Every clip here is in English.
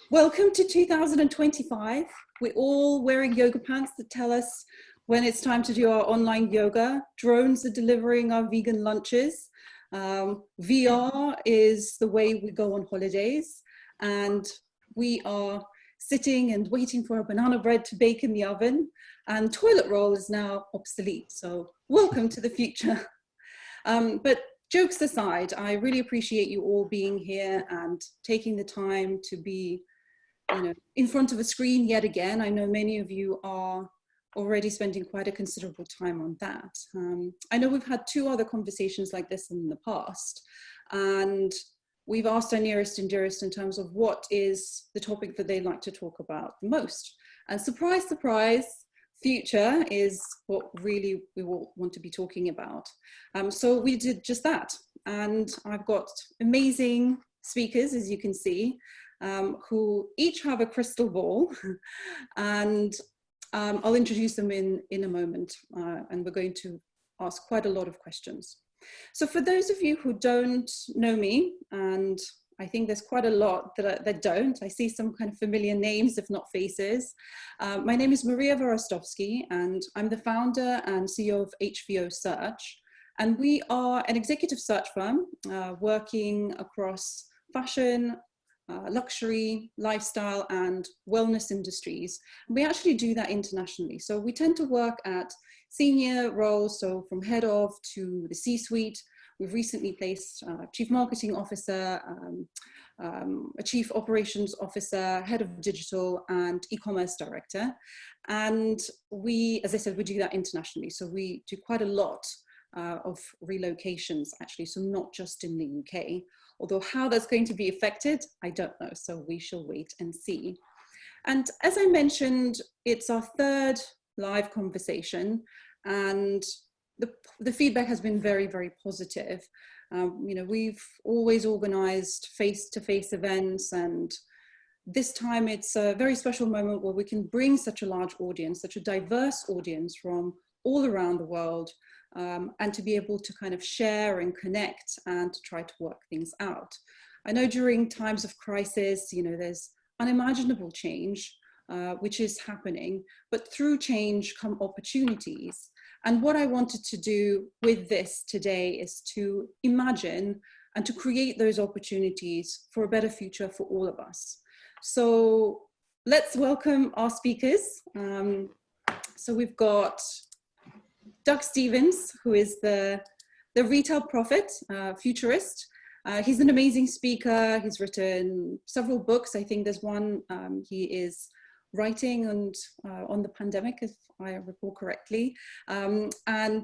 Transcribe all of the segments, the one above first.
Welcome to 2025. We're all wearing yoga pants that tell us when it's time to do our online yoga. Drones are delivering our vegan lunches. VR is the way we go on holidays. And we are sitting and waiting for our banana bread to bake in the oven. And toilet roll is now obsolete. So welcome to the future. But jokes aside, I really appreciate you all being here and taking the time to be in front of a screen yet again. I know many of you are already spending quite a considerable time on that. I know we've had two other conversations like this in the past, and we've asked our nearest and dearest in terms of what is the topic that they'd like to talk about the most. And surprise, surprise, future is what really we all want to be talking about. So we did just that. And I've got amazing speakers, as you can see, who each have a crystal ball, and I'll introduce them in a moment, and we're going to ask quite a lot of questions. So for those of you who don't know me, and I think there's quite a lot that don't, I see some kind of familiar names, if not faces. My name is Maria Vorostovsky, and I'm the founder and CEO of HVO Search. And we are an executive search firm working across fashion, luxury, lifestyle, and wellness industries. And we actually do that internationally. So we tend to work at senior roles, so from head of to the C-suite. We've recently placed a chief marketing officer, a chief operations officer, head of digital, and e-commerce director. And we, as I said, we do that internationally. So we do quite a lot of relocations, actually, so not just in the UK. Although how that's going to be affected, I don't know. So we shall wait and see. And as I mentioned, it's our third live conversation, and the feedback has been very, very positive. We've always organized face-to-face events, and this time it's a very special moment where we can bring such a large audience, such a diverse audience from all around the world, and to be able to kind of share and connect and to try to work things out. I know during times of crisis, there's unimaginable change, which is happening, but through change come opportunities. And what I wanted to do with this today is to imagine and to create those opportunities for a better future for all of us. So let's welcome our speakers. So we've got Doug Stevens, who is the retail prophet, Futurist. He's an amazing speaker. He's written several books. I think there's one he is writing on the pandemic, if I recall correctly. And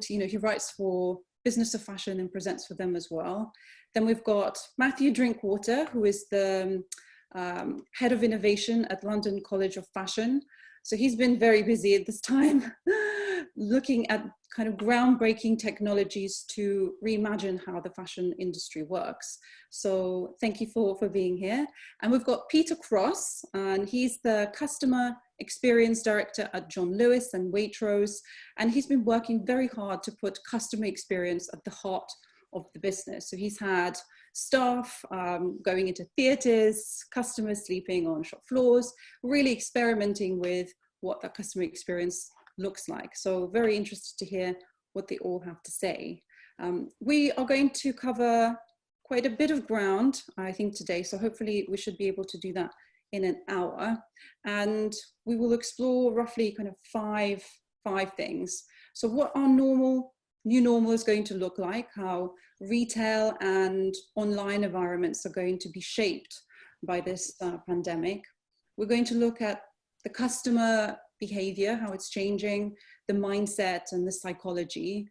he writes for Business of Fashion and presents for them as well. Then we've got Matthew Drinkwater, who is the head of innovation at London College of Fashion. So he's been very busy at this time, looking at kind of groundbreaking technologies to reimagine how the fashion industry works. So thank you for being here. And we've got Peter Cross, and he's the customer experience director at John Lewis and Waitrose. And he's been working very hard to put customer experience at the heart of the business. So he's had staff going into theaters, customers sleeping on shop floors, really experimenting with what that customer experience looks like. So very interested to hear what they all have to say. We are going to cover quite a bit of ground, I think, today. So hopefully we should be able to do that in an hour. And we will explore roughly kind of five things. So what our new normal is going to look like, how retail and online environments are going to be shaped by this pandemic. We're going to look at the customer behavior, how it's changing, the mindset and the psychology,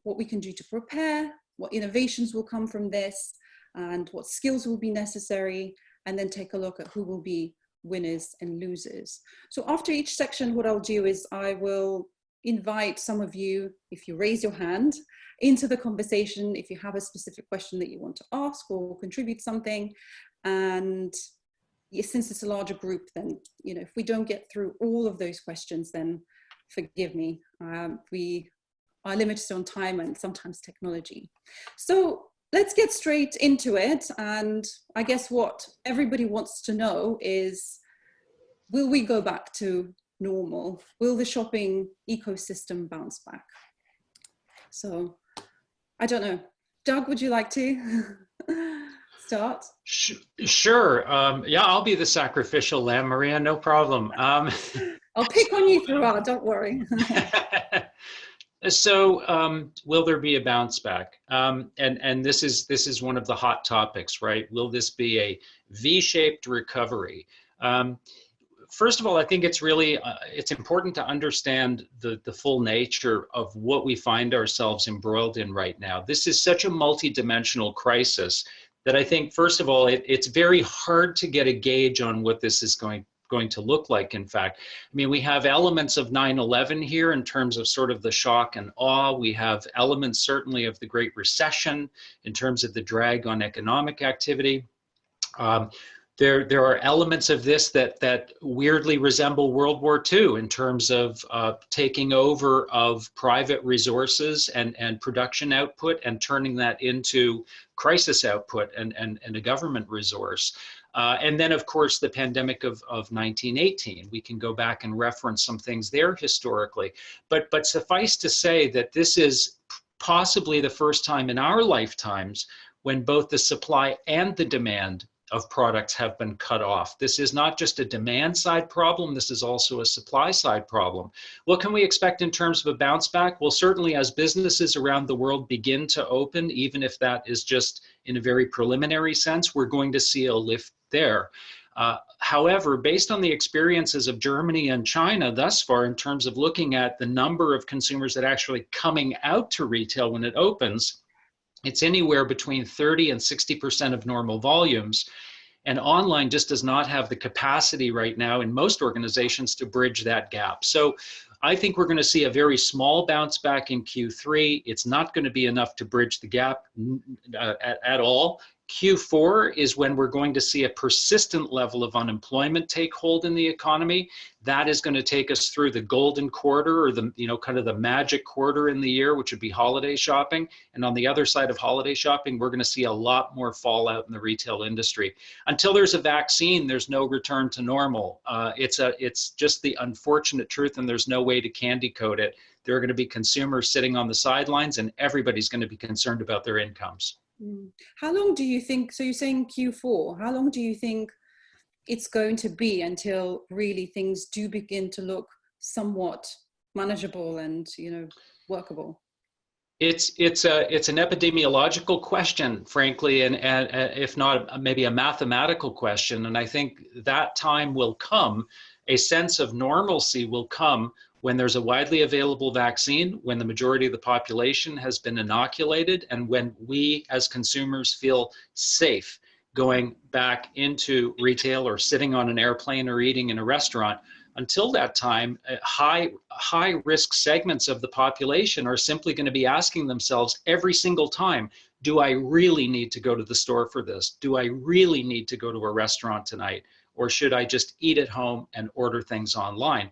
what we can do to prepare, what innovations will come from this, and what skills will be necessary, and then take a look at who will be winners and losers. So after each section, what I'll do is I will invite some of you, if you raise your hand, into the conversation, if you have a specific question that you want to ask or contribute something. And since it's a larger group, then, if we don't get through all of those questions, then forgive me. We are limited on time and sometimes technology. So let's get straight into it. And I guess what everybody wants to know is, will we go back to normal? Will the shopping ecosystem bounce back? So I don't know. Doug, would you like to start? Sure. Yeah, I'll be the sacrificial lamb, Maria. No problem. I'll pick on you throughout. Don't worry. So, will there be a bounce back? And this is one of the hot topics, right? Will this be a V-shaped recovery? First of all, I think it's really it's important to understand the full nature of what we find ourselves embroiled in right now. This is such a multidimensional crisis that I think, first of all, it's very hard to get a gauge on what this is going to look like. In fact, I mean, we have elements of 9/11 here in terms of sort of the shock and awe. We have elements certainly of the Great Recession in terms of the drag on economic activity. There are elements of this that weirdly resemble World War II in terms of taking over of private resources and production output and turning that into crisis output and a government resource. And then, of course, the pandemic of 1918. We can go back and reference some things there historically. But suffice to say that this is possibly the first time in our lifetimes when both the supply and the demand of products have been cut off. This is not just a demand side problem, this is also a supply side problem. What can we expect in terms of a bounce back? Well, certainly as businesses around the world begin to open, even if that is just in a very preliminary sense, we're going to see a lift there. However, based on the experiences of Germany and China thus far, in terms of looking at the number of consumers that actually coming out to retail when it opens, it's anywhere between 30 and 60% of normal volumes. And online just does not have the capacity right now in most organizations to bridge that gap. So I think we're going to see a very small bounce back in Q3. It's not going to be enough to bridge the gap at all. Q4 is when we're going to see a persistent level of unemployment take hold in the economy. That is going to take us through the golden quarter, or the, kind of the magic quarter in the year, which would be holiday shopping. And on the other side of holiday shopping, we're going to see a lot more fallout in the retail industry. Until there's a vaccine, there's no return to normal. It's just the unfortunate truth, and there's no way to candy coat it. There are going to be consumers sitting on the sidelines, and everybody's going to be concerned about their incomes. How long do you think, so you're saying Q4, how long do you think it's going to be until really things do begin to look somewhat manageable and, workable? It's an epidemiological question, frankly, and if not maybe a mathematical question. And I think that time will come, a sense of normalcy will come when there's a widely available vaccine, when the majority of the population has been inoculated, and when we as consumers feel safe going back into retail or sitting on an airplane or eating in a restaurant. Until that time, high risk segments of the population are simply going to be asking themselves every single time, do I really need to go to the store for this? Do I really need to go to a restaurant tonight? Or should I just eat at home and order things online?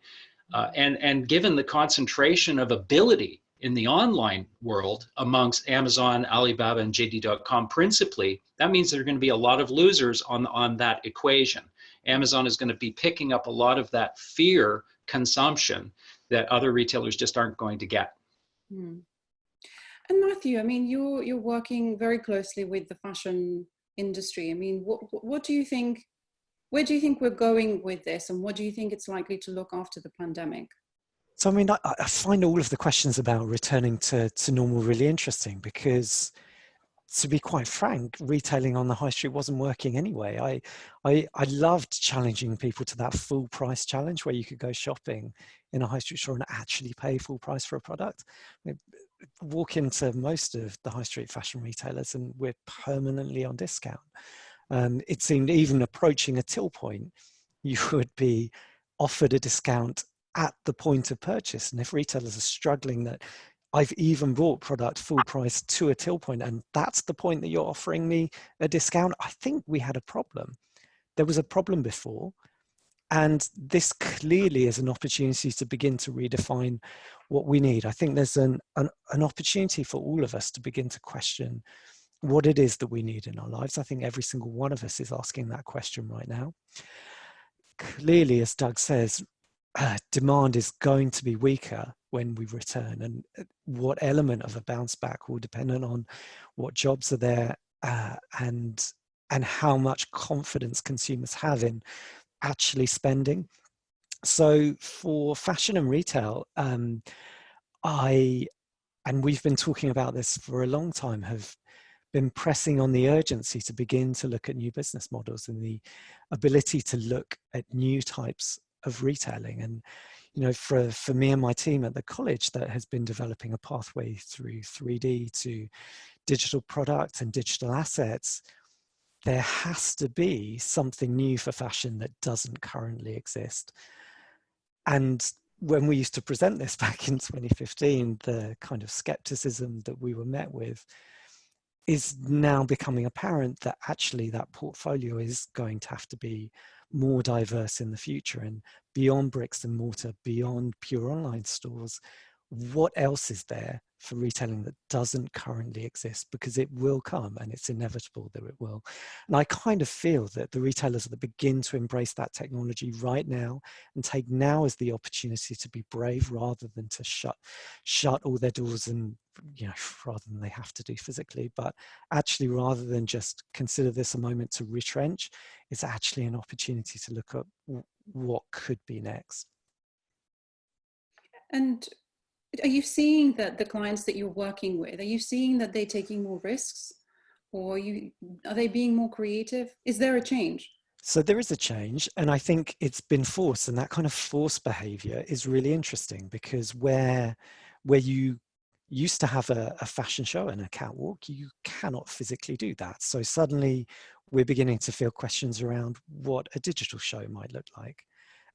And given the concentration of ability in the online world amongst Amazon, Alibaba, and JD.com principally, that means there are going to be a lot of losers on that equation. Amazon is going to be picking up a lot of that fear consumption that other retailers just aren't going to get. And Matthew, I mean, you're working very closely with the fashion industry. I mean, what do you think? Where do you think we're going with this, and what do you think it's likely to look after the pandemic? So, I mean, I find all of the questions about returning to normal really interesting because, to be quite frank, retailing on the high street wasn't working anyway. I loved challenging people to that full price challenge where you could go shopping in a high street store and actually pay full price for a product. Walk into most of the high street fashion retailers and we're permanently on discount. It seemed even approaching a till point, you would be offered a discount at the point of purchase. And if retailers are struggling that I've even bought product full price to a till point, and that's the point that you're offering me a discount, I think we had a problem. There was a problem before, and this clearly is an opportunity to begin to redefine what we need. I think there's an opportunity for all of us to begin to question what it is that we need in our lives. I think every single one of us is asking that question right now. Clearly, as Doug says, demand is going to be weaker when we return, and what element of a bounce back will depend on what jobs are there, and how much confidence consumers have in actually spending. So for fashion and retail, and we've been talking about this for a long time, have been pressing on the urgency to begin to look at new business models and the ability to look at new types of retailing. And, you know, for me and my team at the college, that has been developing a pathway through 3D to digital product and digital assets, there has to be something new for fashion that doesn't currently exist. And when we used to present this back in 2015, the kind of skepticism that we were met with is now becoming apparent that actually that portfolio is going to have to be more diverse in the future, and beyond bricks and mortar, beyond pure online stores, what else is there for retailing that doesn't currently exist? Because it will come, and it's inevitable that it will. And I kind of feel that the retailers that begin to embrace that technology right now and take now as the opportunity to be brave rather than to shut all their doors, and, you know, rather than they have to do physically, but actually rather than just consider this a moment to retrench, it's actually an opportunity to look at what could be next. And are you seeing that the clients that you're working with, are you seeing that they're taking more risks, or are they being more creative? Is there a change? So there is a change, and I think it's been forced, and that kind of forced behavior is really interesting, because where you used to have a fashion show and a catwalk, you cannot physically do that. So suddenly we're beginning to feel questions around what a digital show might look like.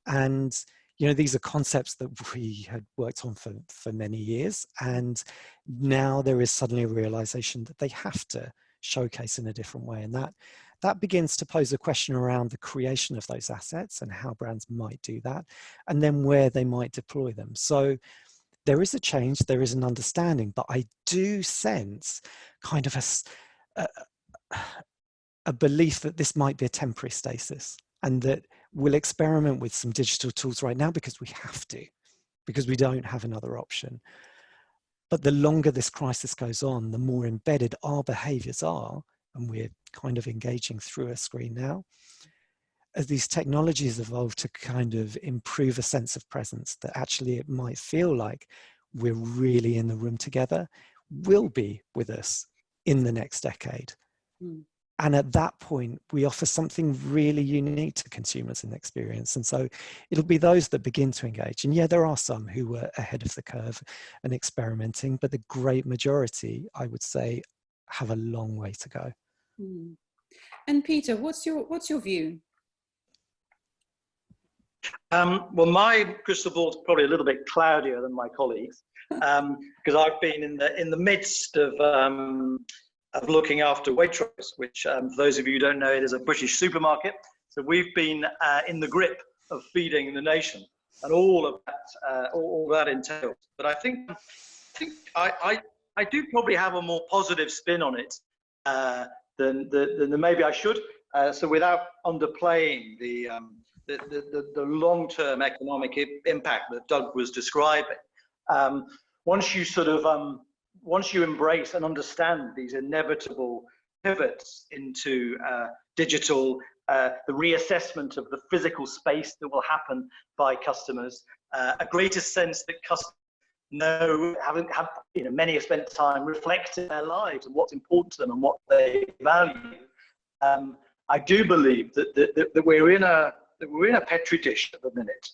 And, you know, these are concepts that we had worked on for many years, and now there is suddenly a realization that they have to showcase in a different way, and that begins to pose a question around the creation of those assets and how brands might do that, and then where they might deploy them. So there is a change, there is an understanding, but I do sense kind of a belief that this might be a temporary stasis, and that we'll experiment with some digital tools right now because we have to, because we don't have another option. But the longer this crisis goes on, the more embedded our behaviors are, and we're kind of engaging through a screen now, as these technologies evolve to kind of improve a sense of presence, that actually it might feel like we're really in the room together, will be with us in the next decade. And at that point, we offer something really unique to consumers in experience. And so it'll be those that begin to engage. And yeah, there are some who were ahead of the curve and experimenting, but the great majority, I would say, have a long way to go. And Peter, what's your view? Well, my crystal ball is probably a little bit cloudier than my colleagues, because I've been in the midst of looking after Waitrose, which, for those of you who don't know, it is a British supermarket. So we've been in the grip of feeding the nation, and all that entails. But I think I do probably have a more positive spin on it than maybe I should. So without underplaying the long-term economic impact that Doug was describing, once you embrace and understand these inevitable pivots into digital, the reassessment of the physical space that will happen by customers, a greater sense that customers many have spent time reflecting their lives and what's important to them and what they value. I do believe that we're in a petri dish at the minute,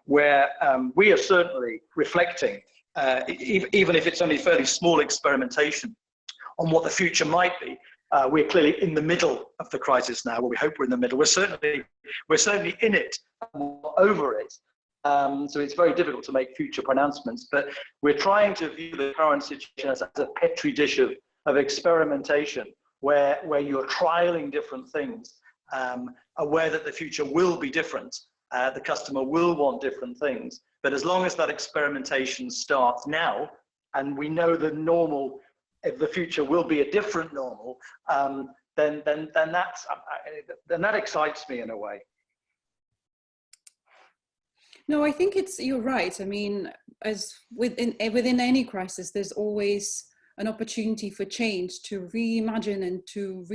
where we are certainly reflecting, even if it's only fairly small experimentation, on what the future might be. We're clearly in the middle of the crisis now. Well, we hope we're in the middle. We're certainly in it, over it. So it's very difficult to make future pronouncements, but we're trying to view the current situation as a petri dish of experimentation, where you're trialing different things, aware that the future will be different. The customer will want different things, but as long as that experimentation starts now, and we know the normal if the future will be a different normal, then that excites me in a way. No, I think you're right. I mean, as within any crisis, there's always an opportunity for change, to reimagine and to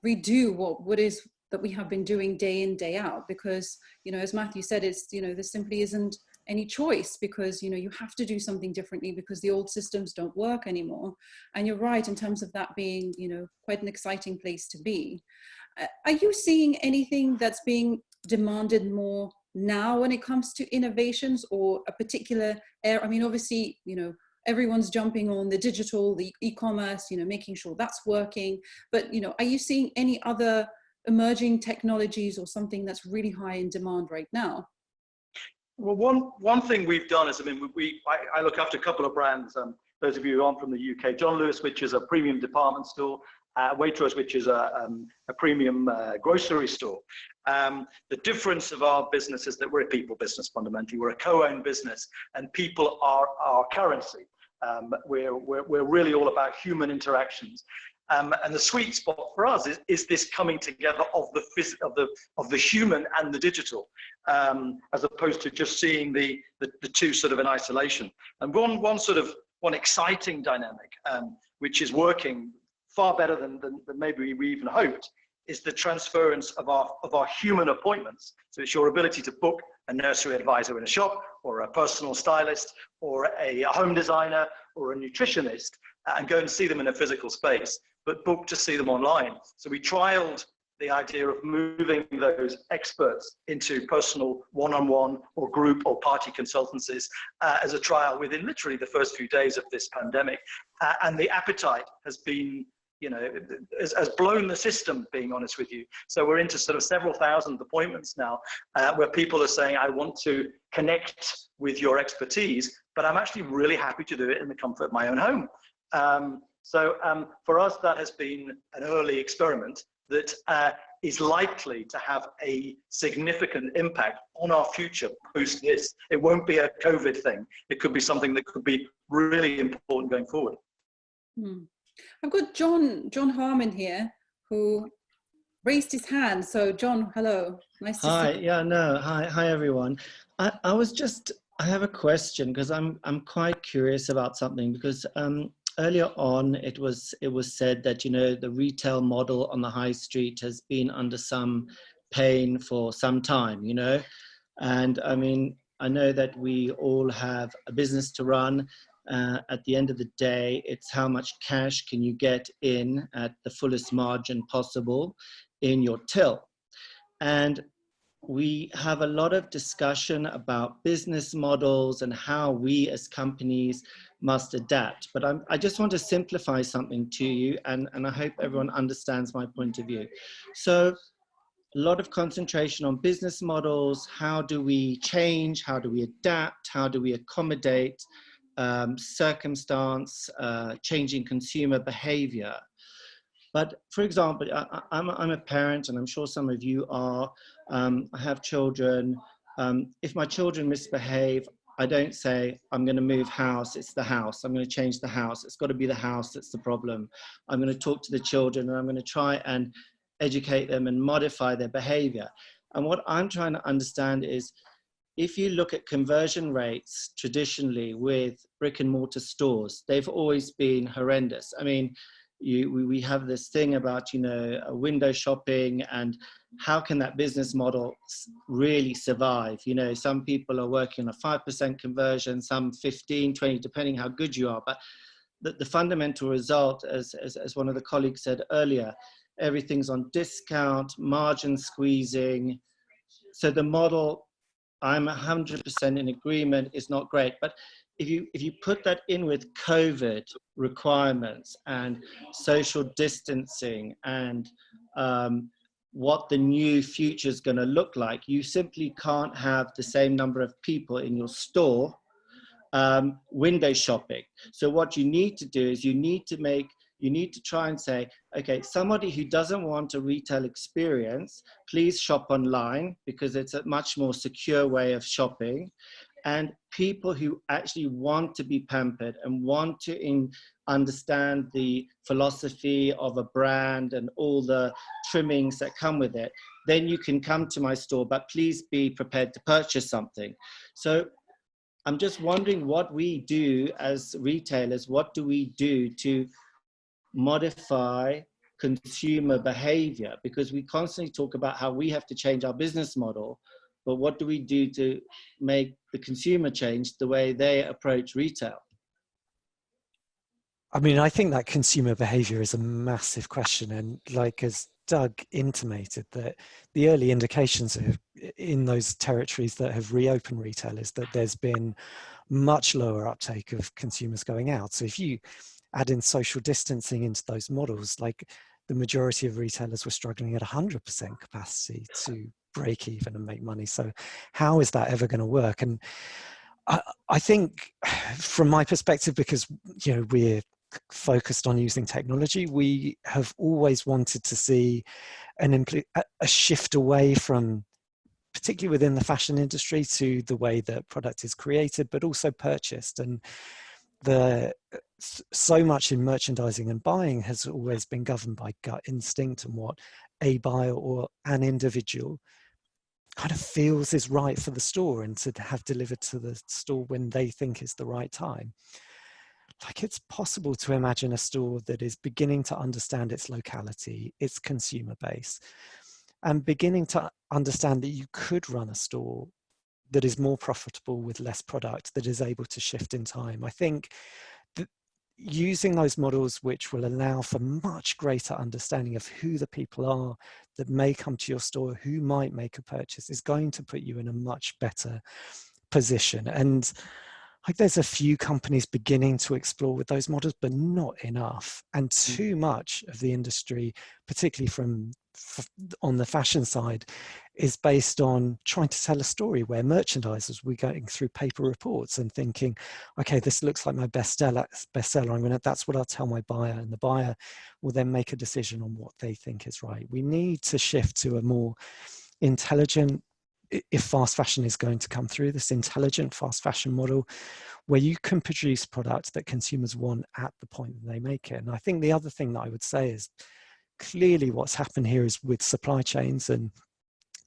redo what is that we have been doing day in, day out. Because, you know, as Matthew said, it's, you know, there simply isn't any choice, because, you know, you have to do something differently because the old systems don't work anymore. And you're right in terms of that being, you know, quite an exciting place to be. Are you seeing anything that's being demanded more now when it comes to innovations, or a particular area? I mean, obviously, you know, everyone's jumping on the digital, the e-commerce, you know, making sure that's working. But, you know, are you seeing any other emerging technologies or something that's really high in demand right now? Well, one thing we've done is, I mean, I look after a couple of brands. Those of you who aren't from the UK, John Lewis, which is a premium department store, Waitrose, which is a premium grocery store. The difference of our business is that we're a people business fundamentally. We're a co-owned business, and people are our currency. We're really all about human interactions. And the sweet spot for us is this coming together of the human and the digital, as opposed to just seeing the two sort of in isolation. And one exciting dynamic, which is working far better than maybe we even hoped, is the transference of our human appointments. So it's your ability to book a nursery advisor in a shop, or a personal stylist, or a home designer, or a nutritionist, and go and see them in a physical space, but book to see them online. So we trialed the idea of moving those experts into personal one-on-one or group or party consultancies as a trial within literally the first few days of this pandemic. And the appetite has been, you know, has blown the system, being honest with you. So we're into sort of several thousand appointments now, where people are saying, I want to connect with your expertise, but I'm actually really happy to do it in the comfort of my own home. So for us, that has been an early experiment that is likely to have a significant impact on our future post this. It won't be a COVID thing. It could be something that could be really important going forward. I've got John Harmon here, who raised his hand. So John, hello. Nice to see you. Hi everyone. I have a question, because I'm quite curious about something, because earlier on it was said that, you know, the retail model on the high street has been under some pain for some time, you know, and I mean, I know that we all have a business to run. At the end of the day, it's how much cash can you get in at the fullest margin possible in your till. And we have a lot of discussion about business models and how we as companies must adapt. But I just want to simplify something to you, and I hope everyone understands my point of view. So a lot of concentration on business models. How do we change? How do we adapt? How do we accommodate circumstance, changing consumer behavior? But for example, I'm a parent, and I'm sure some of you are. I have children. If my children misbehave, I don't say, I'm going to move house, it's the house. I'm going to change the house. It's got to be the house that's the problem. I'm going to talk to the children, and I'm going to try and educate them and modify their behavior. And what I'm trying to understand is, if you look at conversion rates traditionally with brick and mortar stores, they've always been horrendous. I mean, we have this thing about, you know, window shopping, and how can that business model really survive? You know, some people are working on a 5% conversion, some 15, 20, depending how good you are. But the fundamental result, as one of the colleagues said earlier, everything's on discount, margin squeezing. So the model, I'm 100% in agreement, is not great. But if you put that in with COVID requirements and social distancing and what the new future is going to look like, you simply can't have the same number of people in your store window shopping. So what you need to do is you need to try and say, okay, somebody who doesn't want a retail experience, please shop online, because it's a much more secure way of shopping. And people who actually want to be pampered and want to understand the philosophy of a brand and all the trimmings that come with it, then you can come to my store, but please be prepared to purchase something. So I'm just wondering what we do as retailers, what do we do to modify consumer behavior? Because we constantly talk about how we have to change our business model, but what do we do to make the consumer change the way they approach retail? I mean, I think that consumer behavior is a massive question. And like, as Doug intimated, that the early indications in those territories that have reopened retail is that there's been much lower uptake of consumers going out. So if you add in social distancing into those models, like the majority of retailers were struggling at 100% capacity to break even and make money. So how is that ever going to work? And I think from my perspective, because, you know, we're focused on using technology, we have always wanted to see a shift away from, particularly within the fashion industry, to the way that product is created, but also purchased. And so much in merchandising and buying has always been governed by gut instinct and what a buyer or an individual kind of feels is right for the store and to have delivered to the store when they think is the right time. Like, it's possible to imagine a store that is beginning to understand its locality, its consumer base, and beginning to understand that you could run a store that is more profitable with less product, that is able to shift in time. I think that using those models, which will allow for much greater understanding of who the people are that may come to your store, who might make a purchase, is going to put you in a much better position. And like, there's a few companies beginning to explore with those models, but not enough. And too much of the industry, particularly on the fashion side, is based on trying to tell a story where merchandisers were going through paper reports and thinking, okay, this looks like my bestseller. That's what I'll tell my buyer, and the buyer will then make a decision on what they think is right. We need to shift to a more intelligent, if fast fashion is going to come through, this intelligent fast fashion model where you can produce products that consumers want at the point that they make it. And I think the other thing that I would say is, clearly what's happened here is with supply chains and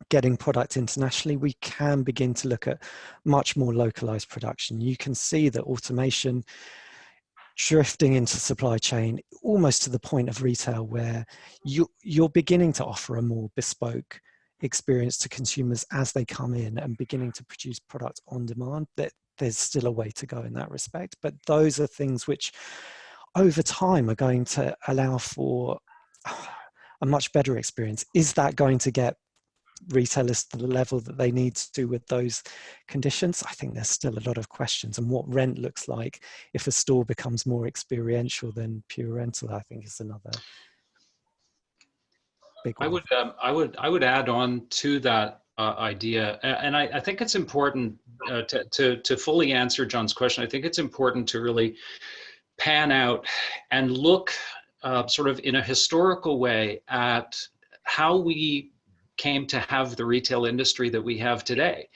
getting product internationally, we can begin to look at much more localized production. You can see that automation drifting into supply chain almost to the point of retail, where you're beginning to offer a more bespoke experience to consumers as they come in and beginning to produce product on demand. That there's still a way to go in that respect, but those are things which over time are going to allow for a much better experience. Is that going to get retailers to the level that they need to with those conditions? I think there's still a lot of questions, and what rent looks like if a store becomes more experiential than pure rental, I think is another big one. I would add on to that idea, and I think it's important to fully answer John's question. I think it's important to really pan out and look sort of in a historical way at how we came to have the retail industry that we have today.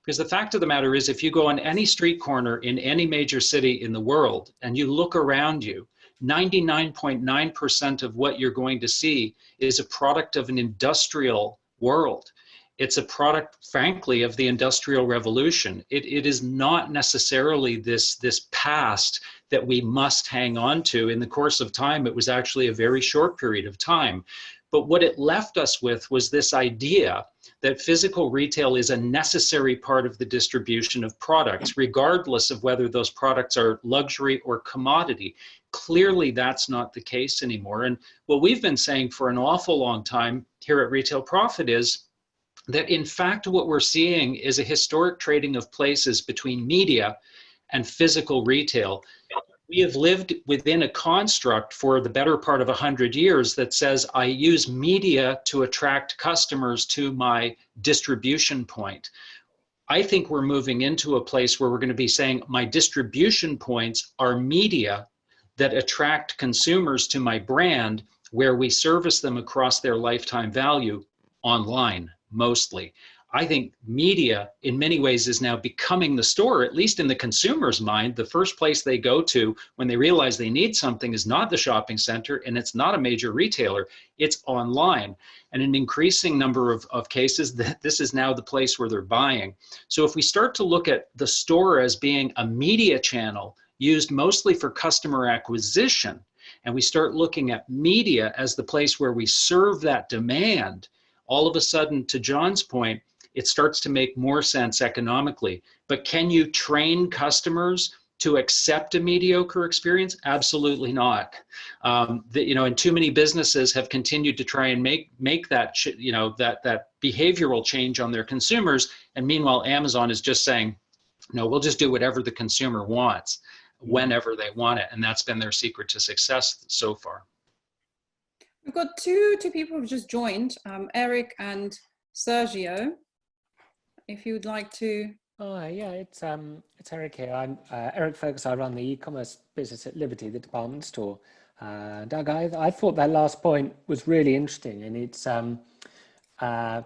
Because the fact of the matter is, if you go on any street corner in any major city in the world and you look around you, 99.9% of what you're going to see is a product of an industrial world. It's a product, frankly, of the Industrial Revolution. It is not necessarily this past that we must hang on to. In the course of time, it was actually a very short period of time. But what it left us with was this idea that physical retail is a necessary part of the distribution of products, regardless of whether those products are luxury or commodity. Clearly, that's not the case anymore. And what we've been saying for an awful long time here at Retail Profit is that, in fact, what we're seeing is a historic trading of places between media and physical retail. We have lived within a construct for the better part of 100 years that says I use media to attract customers to my distribution point. I think we're moving into a place where we're going to be saying my distribution points are media that attract consumers to my brand, where we service them across their lifetime value online, mostly. I think media in many ways is now becoming the store, at least in the consumer's mind. The first place they go to when they realize they need something is not the shopping center, and it's not a major retailer, it's online. And an increasing number of cases, that this is now the place where they're buying. So if we start to look at the store as being a media channel used mostly for customer acquisition, and we start looking at media as the place where we serve that demand, all of a sudden, to John's point, it starts to make more sense economically. But can you train customers to accept a mediocre experience? Absolutely not. And too many businesses have continued to try and make that that behavioral change on their consumers. And meanwhile, Amazon is just saying, no, we'll just do whatever the consumer wants, whenever they want it. And that's been their secret to success so far. We've got two people who've just joined, Eric and Sergio. If you would like to. Oh, yeah, it's Eric here. I'm Eric Fergus. I run the e-commerce business at Liberty, the department store. Doug, I thought that last point was really interesting, and it's I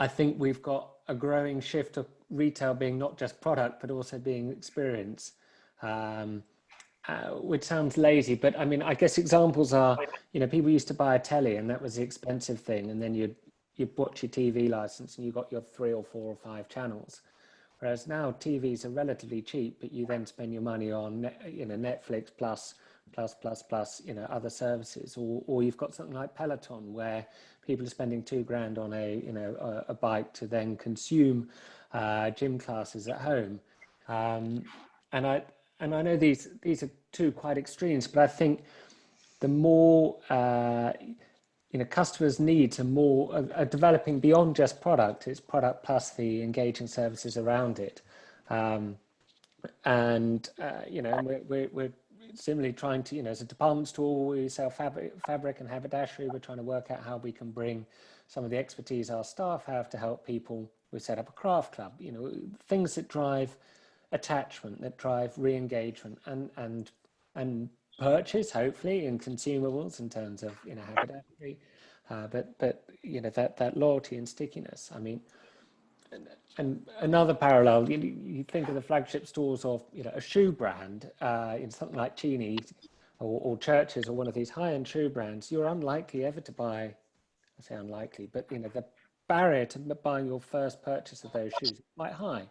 think we've got a growing shift of retail being not just product but also being experience, which sounds lazy, but I mean, I guess examples are, people used to buy a telly and that was the expensive thing, and then you'd watch your TV license and you got your 3 or 4 or 5 channels. Whereas now TVs are relatively cheap, but you then spend your money on, Netflix plus, other services, or you've got something like Peloton where people are spending $2,000 on a bike to then consume gym classes at home. And I know these are two quite extremes, but I think the more customers' needs are developing beyond just product. It's product plus the engaging services around it, and we're similarly trying to, as a department store, we sell fabric and haberdashery. We're trying to work out how we can bring some of the expertise our staff have to help people. We set up a craft club, things that drive attachment, that drive re-engagement and purchase, hopefully, in consumables in terms of haberdashery, but that loyalty and stickiness. I mean, and another parallel, you think of the flagship stores of a shoe brand in something like Chini or Churches or one of these high-end shoe brands. You're unlikely ever to buy, I say unlikely, but the barrier to buying your first purchase of those shoes is quite high,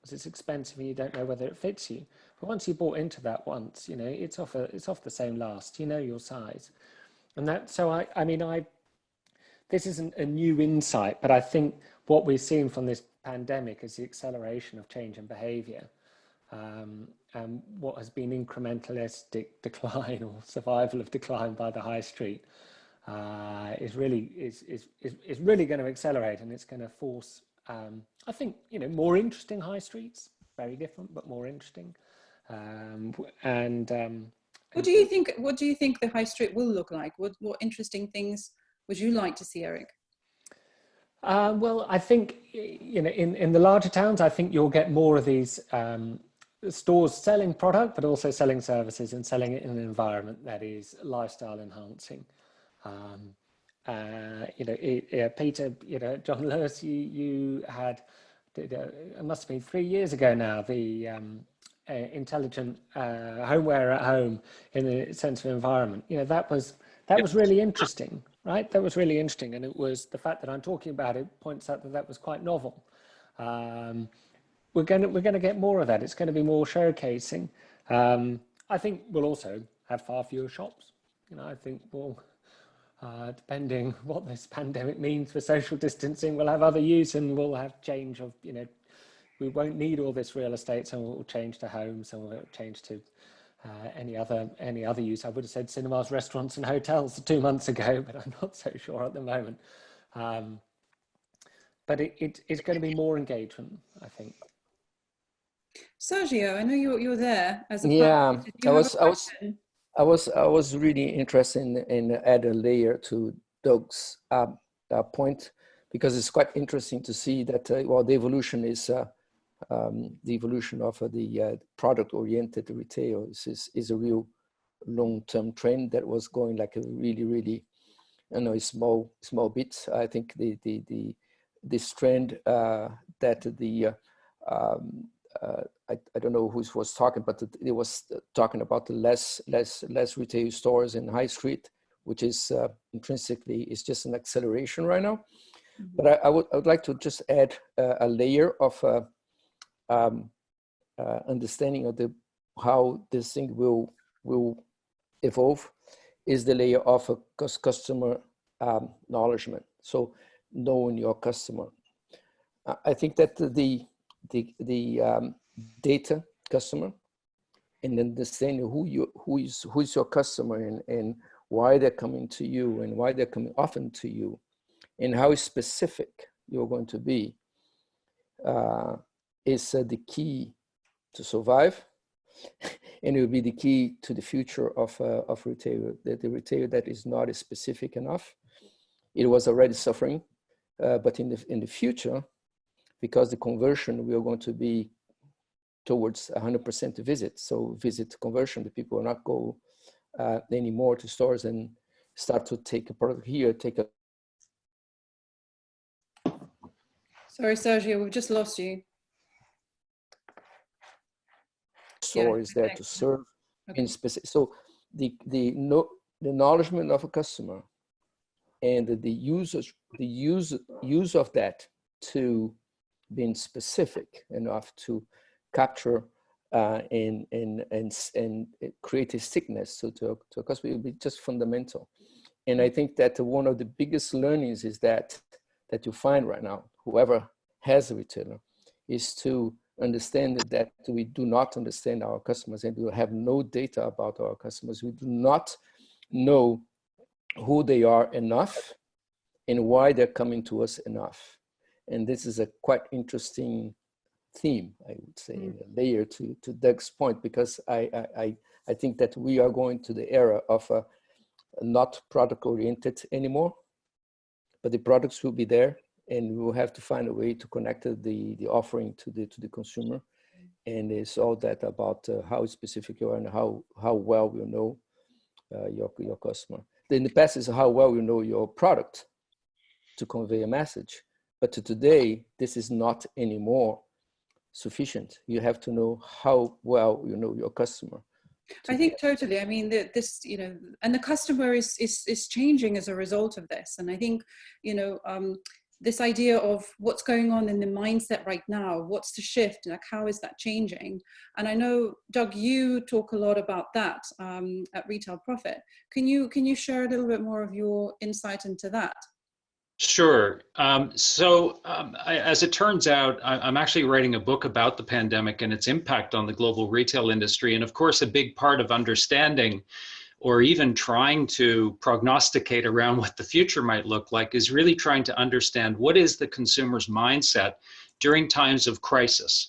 because it's expensive and you don't know whether it fits you. But once you bought into that once, it's off the same last. Your size, and that. So this isn't a new insight, but I think what we've seen from this pandemic is the acceleration of change in behaviour, and what has been incrementalistic decline or survival of decline by the high street is really going to accelerate, and it's going to force. I think more interesting high streets, very different but more interesting. What do you think? What do you think the high street will look like? What interesting things would you like to see, Eric? Well, I think in the larger towns, I think you'll get more of these stores selling product, but also selling services and selling it in an environment that is lifestyle enhancing. Peter, John Lewis, you had, it must have been 3 years ago now, the intelligent homeware at home in the sense of environment. That was really interesting, right? That was really interesting, and it was the fact that I'm talking about it points out that was quite novel. We're going to get more of that. It's going to be more showcasing. I think we'll also have far fewer shops. I think we'll, depending what this pandemic means for social distancing, we'll have other use, and we'll have change of, we won't need all this real estate, so we'll change to homes, and we'll change to any other use. I would have said cinemas, restaurants and hotels 2 months ago, but I'm not so sure at the moment. But it's going to be more engagement, I think. Sergio, I know you're there as a I was really interested in add a layer to Doug's point, because it's quite interesting to see that the evolution is the evolution of the product-oriented retail is a real long-term trend that was going like a really small bit. I think the this trend that the I don't know who was talking, but it was talking about the less retail stores in high street, which is intrinsically is just an acceleration right now. Mm-hmm. But I would like to just add a layer of understanding of how this thing will evolve, is the layer of customer acknowledgement. So knowing your customer. I think that the data customer and understanding who's your customer and why they're coming to you and why they're coming often to you and how specific you're going to be is the key to survive, and it will be the key to the future of retail. The retailer that is not specific enough, it was already suffering, but in the future, because the conversion we are going to be towards 100% visit. So visit conversion, the people will not go anymore to stores and start to take a product here, take a... Sorry, Sergio, we've just lost you. Store is there to serve in specific. So the acknowledgement of a customer and the use of that to being specific enough to capture and create a stickiness to a customer will be just fundamental. And I think that one of the biggest learnings is that you find right now, whoever has a retailer, is to understand that we do not understand our customers and we have no data about our customers. We do not know who they are enough and why they're coming to us enough. And this is a quite interesting theme, I would say, a layer to Doug's point, because I think that we are going to the era of not product oriented anymore, but the products will be there and we will have to find a way to connect the offering to the consumer. And it's all that about how specific you are and how well you know your customer. In the past is how well you know your product to convey a message. But today, this is not anymore sufficient. You have to know how well you know your customer. I think totally. I mean, this, you know, and the customer is changing as a result of this. And I think, you know, this idea of what's going on in the mindset right now, what's the shift, like how is that changing? And I know, Doug, you talk a lot about that at Retail Profit. Can you share a little bit more of your insight into that? Sure. As it turns out, I'm actually writing a book about the pandemic and its impact on the global retail industry. And of course, a big part of understanding or even trying to prognosticate around what the future might look like is really trying to understand what is the consumer's mindset during times of crisis.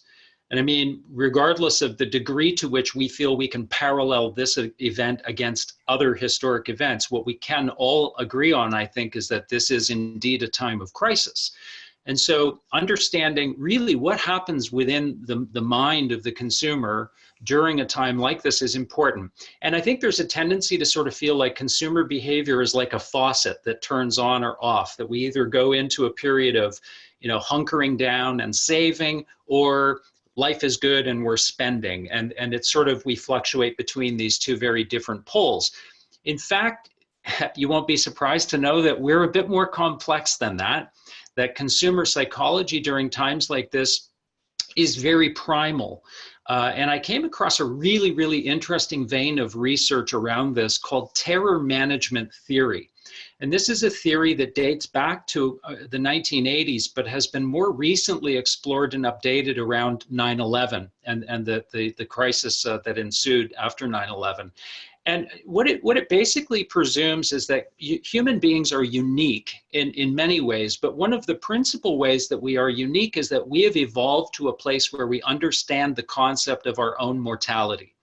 And I mean, regardless of the degree to which we feel we can parallel this event against other historic events, what we can all agree on, I think, is that this is indeed a time of crisis. And so understanding really what happens within the mind of the consumer during a time like this is important. And I think there's a tendency to sort of feel like consumer behavior is like a faucet that turns on or off, that we either go into a period of, you know, hunkering down and saving, or life is good and we're spending. And it's sort of, we fluctuate between these two very different poles. In fact, you won't be surprised to know that we're a bit more complex than that consumer psychology during times like this is very primal. And I came across a really, really interesting vein of research around this called terror management theory. And this is a theory that dates back to the 1980s, but has been more recently explored and updated around 9/11 and the crisis that ensued after 9/11. And what it basically presumes is that human beings are unique in many ways, but one of the principal ways that we are unique is that we have evolved to a place where we understand the concept of our own mortality,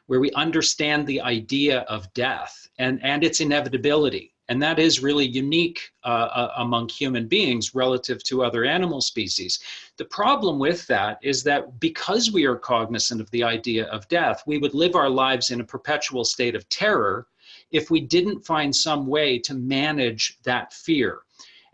where we understand the idea of death and its inevitability. And that is really unique among human beings relative to other animal species. The problem with that is that because we are cognizant of the idea of death, we would live our lives in a perpetual state of terror if we didn't find some way to manage that fear.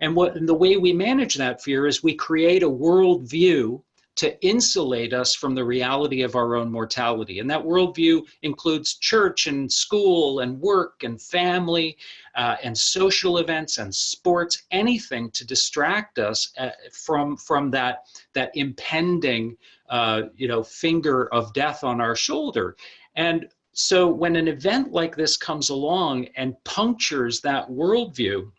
And the way we manage that fear is we create a worldview to insulate us from the reality of our own mortality. And that worldview includes church and school and work and family and social events and sports, anything to distract us from that impending finger of death on our shoulder. And so when an event like this comes along and punctures that worldview,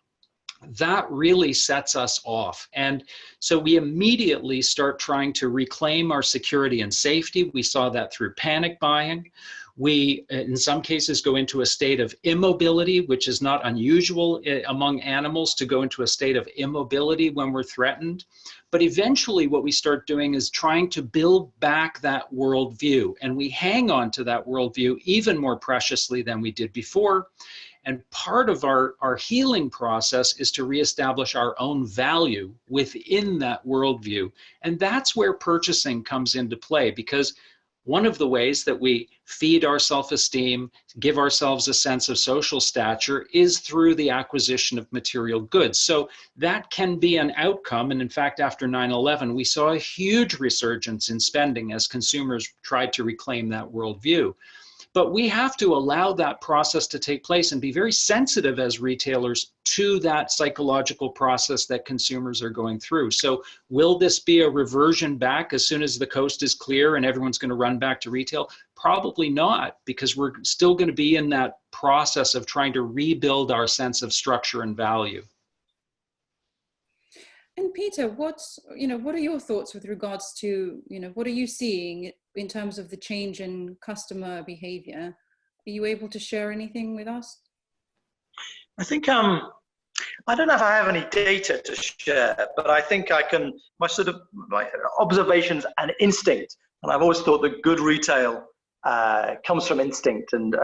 that really sets us off. And so we immediately start trying to reclaim our security and safety. We saw that through panic buying. We, in some cases, go into a state of immobility, which is not unusual among animals to go into a state of immobility when we're threatened. But eventually what we start doing is trying to build back that worldview. And we hang on to that worldview even more preciously than we did before. And part of our healing process is to reestablish our own value within that worldview. And that's where purchasing comes into play, because one of the ways that we feed our self-esteem, give ourselves a sense of social stature, is through the acquisition of material goods. So that can be an outcome. And in fact, after 9/11, we saw a huge resurgence in spending as consumers tried to reclaim that worldview. But we have to allow that process to take place and be very sensitive as retailers to that psychological process that consumers are going through. So will this be a reversion back as soon as the coast is clear and everyone's going to run back to retail? Probably not, because we're still going to be in that process of trying to rebuild our sense of structure and value. And Peter, what are your thoughts with regards to, what are you seeing in terms of the change in customer behavior? Are you able to share anything with us? I think, I don't know if I have any data to share, but I think my observations and instinct, and I've always thought that good retail comes from instinct and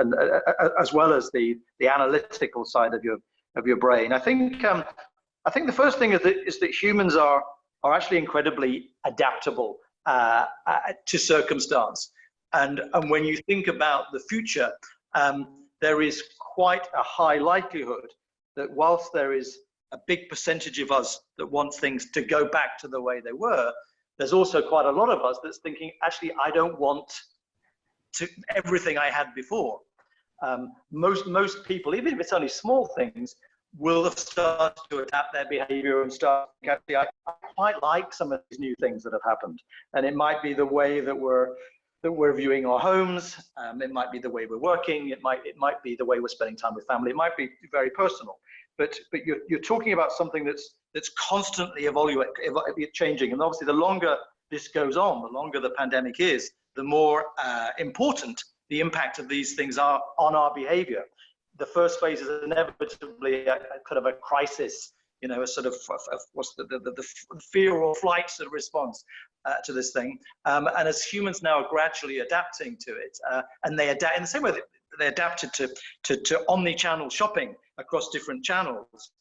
as well as the analytical side of your brain. I think the first thing is that humans are actually incredibly adaptable to circumstance. And when you think about the future, there is quite a high likelihood that whilst there is a big percentage of us that want things to go back to the way they were, there's also quite a lot of us that's thinking, actually, I don't want to everything I had before. Most people, even if it's only small things, will have started to adapt their behavior and start, actually, I quite like some of these new things that have happened. And it might be the way that we're viewing our homes. It might be the way we're working. It might be the way we're spending time with family. It might be very personal. But you're talking about something that's constantly changing. And obviously, the longer this goes on, the longer the pandemic is, the more important the impact of these things are on our behavior. The first phase is inevitably a kind of a crisis, a sort of what's the fear or flight sort of response to this thing. And as humans now are gradually adapting to it, and they adapt in the same way that they adapted to omni-channel shopping across different channels,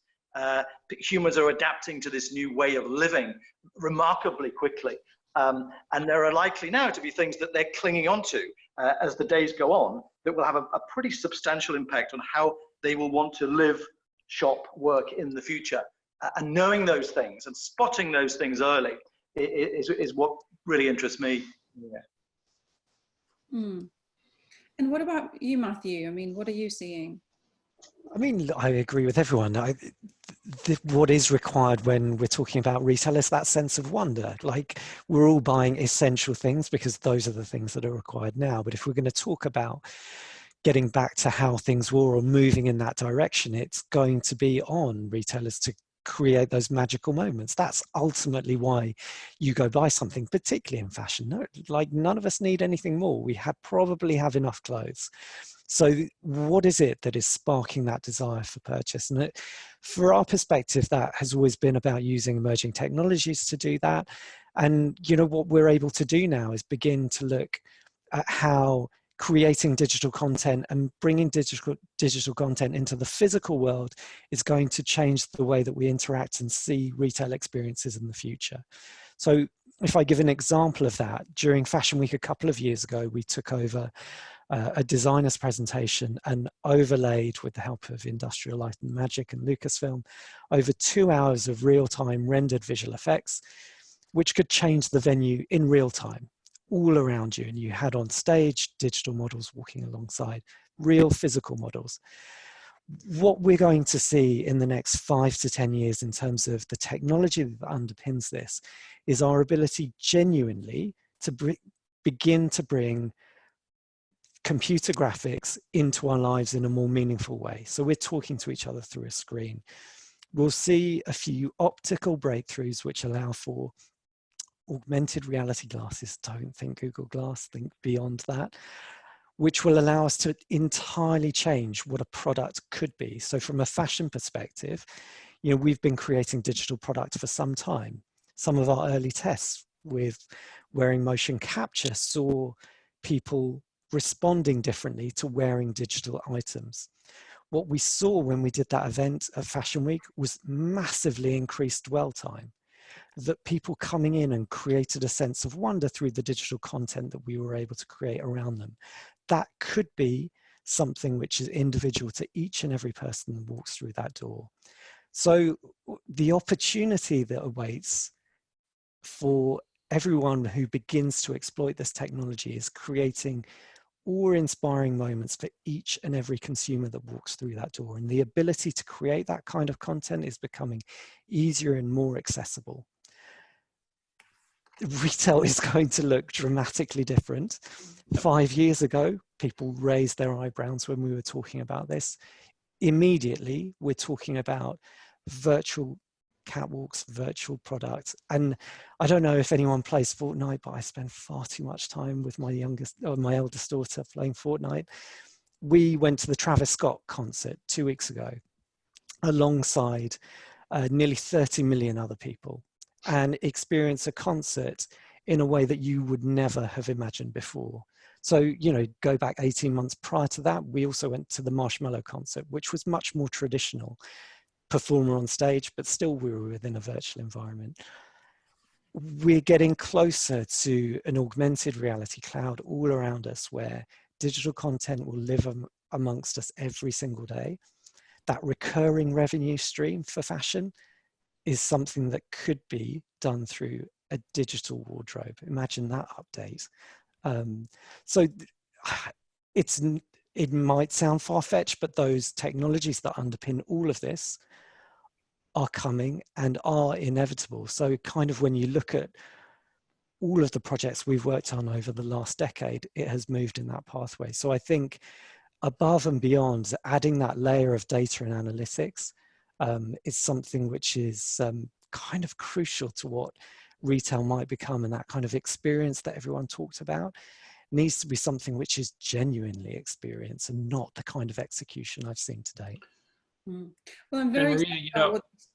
humans are adapting to this new way of living remarkably quickly. And there are likely now to be things that they're clinging onto as the days go on that will have a pretty substantial impact on how they will want to live, shop, work in the future. And knowing those things and spotting those things early is what really interests me. Yeah. Mm. And what about you, Matthew? I mean, what are you seeing? I mean, I agree with everyone. What is required when we're talking about retail is that sense of wonder. Like, we're all buying essential things because those are the things that are required now. But if we're going to talk about getting back to how things were or moving in that direction, it's going to be on retailers to create those magical moments. That's ultimately why you go buy something, particularly in fashion. No, like, none of us need anything more. We probably have enough clothes. So what is it that is sparking that desire for purchase? And for our perspective, that has always been about using emerging technologies to do that. And what we're able to do now is begin to look at how creating digital content and bringing digital content into the physical world is going to change the way that we interact and see retail experiences in the future. So if I give an example of that, during Fashion Week a couple of years ago, we took over a designer's presentation and overlaid with the help of Industrial Light and Magic and Lucasfilm over 2 hours of real-time rendered visual effects, which could change the venue in real time all around you. And you had on stage digital models walking alongside real physical models. What we're going to see in the next 5 to 10 years in terms of the technology that underpins this is our ability genuinely to begin to bring computer graphics into our lives in a more meaningful way. So we're talking to each other through a screen. We'll see a few optical breakthroughs which allow for augmented reality glasses. Don't think Google Glass, think beyond that, which will allow us to entirely change what a product could be. So from a fashion perspective, you know, we've been creating digital products for some time. Some of our early tests with wearing motion capture saw people responding differently to wearing digital items. What we saw when we did that event at Fashion Week was massively increased dwell time, that people coming in and created a sense of wonder through the digital content that we were able to create around them. That could be something which is individual to each and every person that walks through that door. So the opportunity that awaits for everyone who begins to exploit this technology is creating awe-inspiring moments for each and every consumer that walks through that door. And the ability to create that kind of content is becoming easier and more accessible. Retail is going to look dramatically different. 5 years ago, people raised their eyebrows when we were talking about this. Immediately, we're talking about virtual catwalks, virtual products. And I don't know if anyone plays Fortnite, but I spend far too much time with my eldest daughter playing Fortnite. We went to the Travis Scott concert 2 weeks ago, alongside nearly 30 million other people, and experience a concert in a way that you would never have imagined before. So, you know, go back 18 months prior to that, we also went to the Marshmello concert, which was much more traditional. Performer on stage, but still we were within a virtual environment. We're getting closer to an augmented reality cloud all around us, where digital content will live amongst us every single day. That recurring revenue stream for fashion is something that could be done through a digital wardrobe. Imagine that update. So it might sound far-fetched, but those technologies that underpin all of this are coming and are inevitable. So kind of when you look at all of the projects we've worked on over the last decade, it has moved in that pathway. So I think above and beyond, adding that layer of data and analytics is something which is kind of crucial to what retail might become, and that kind of experience that everyone talked about needs to be something which is genuinely experienced and not the kind of execution I've seen to date. Well, I'm very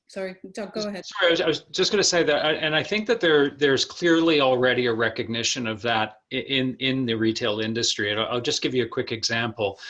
sorry, Doug, go ahead. Sorry, I was just going to say that, and I think that there's clearly already a recognition of that in the retail industry. And I'll just give you a quick example.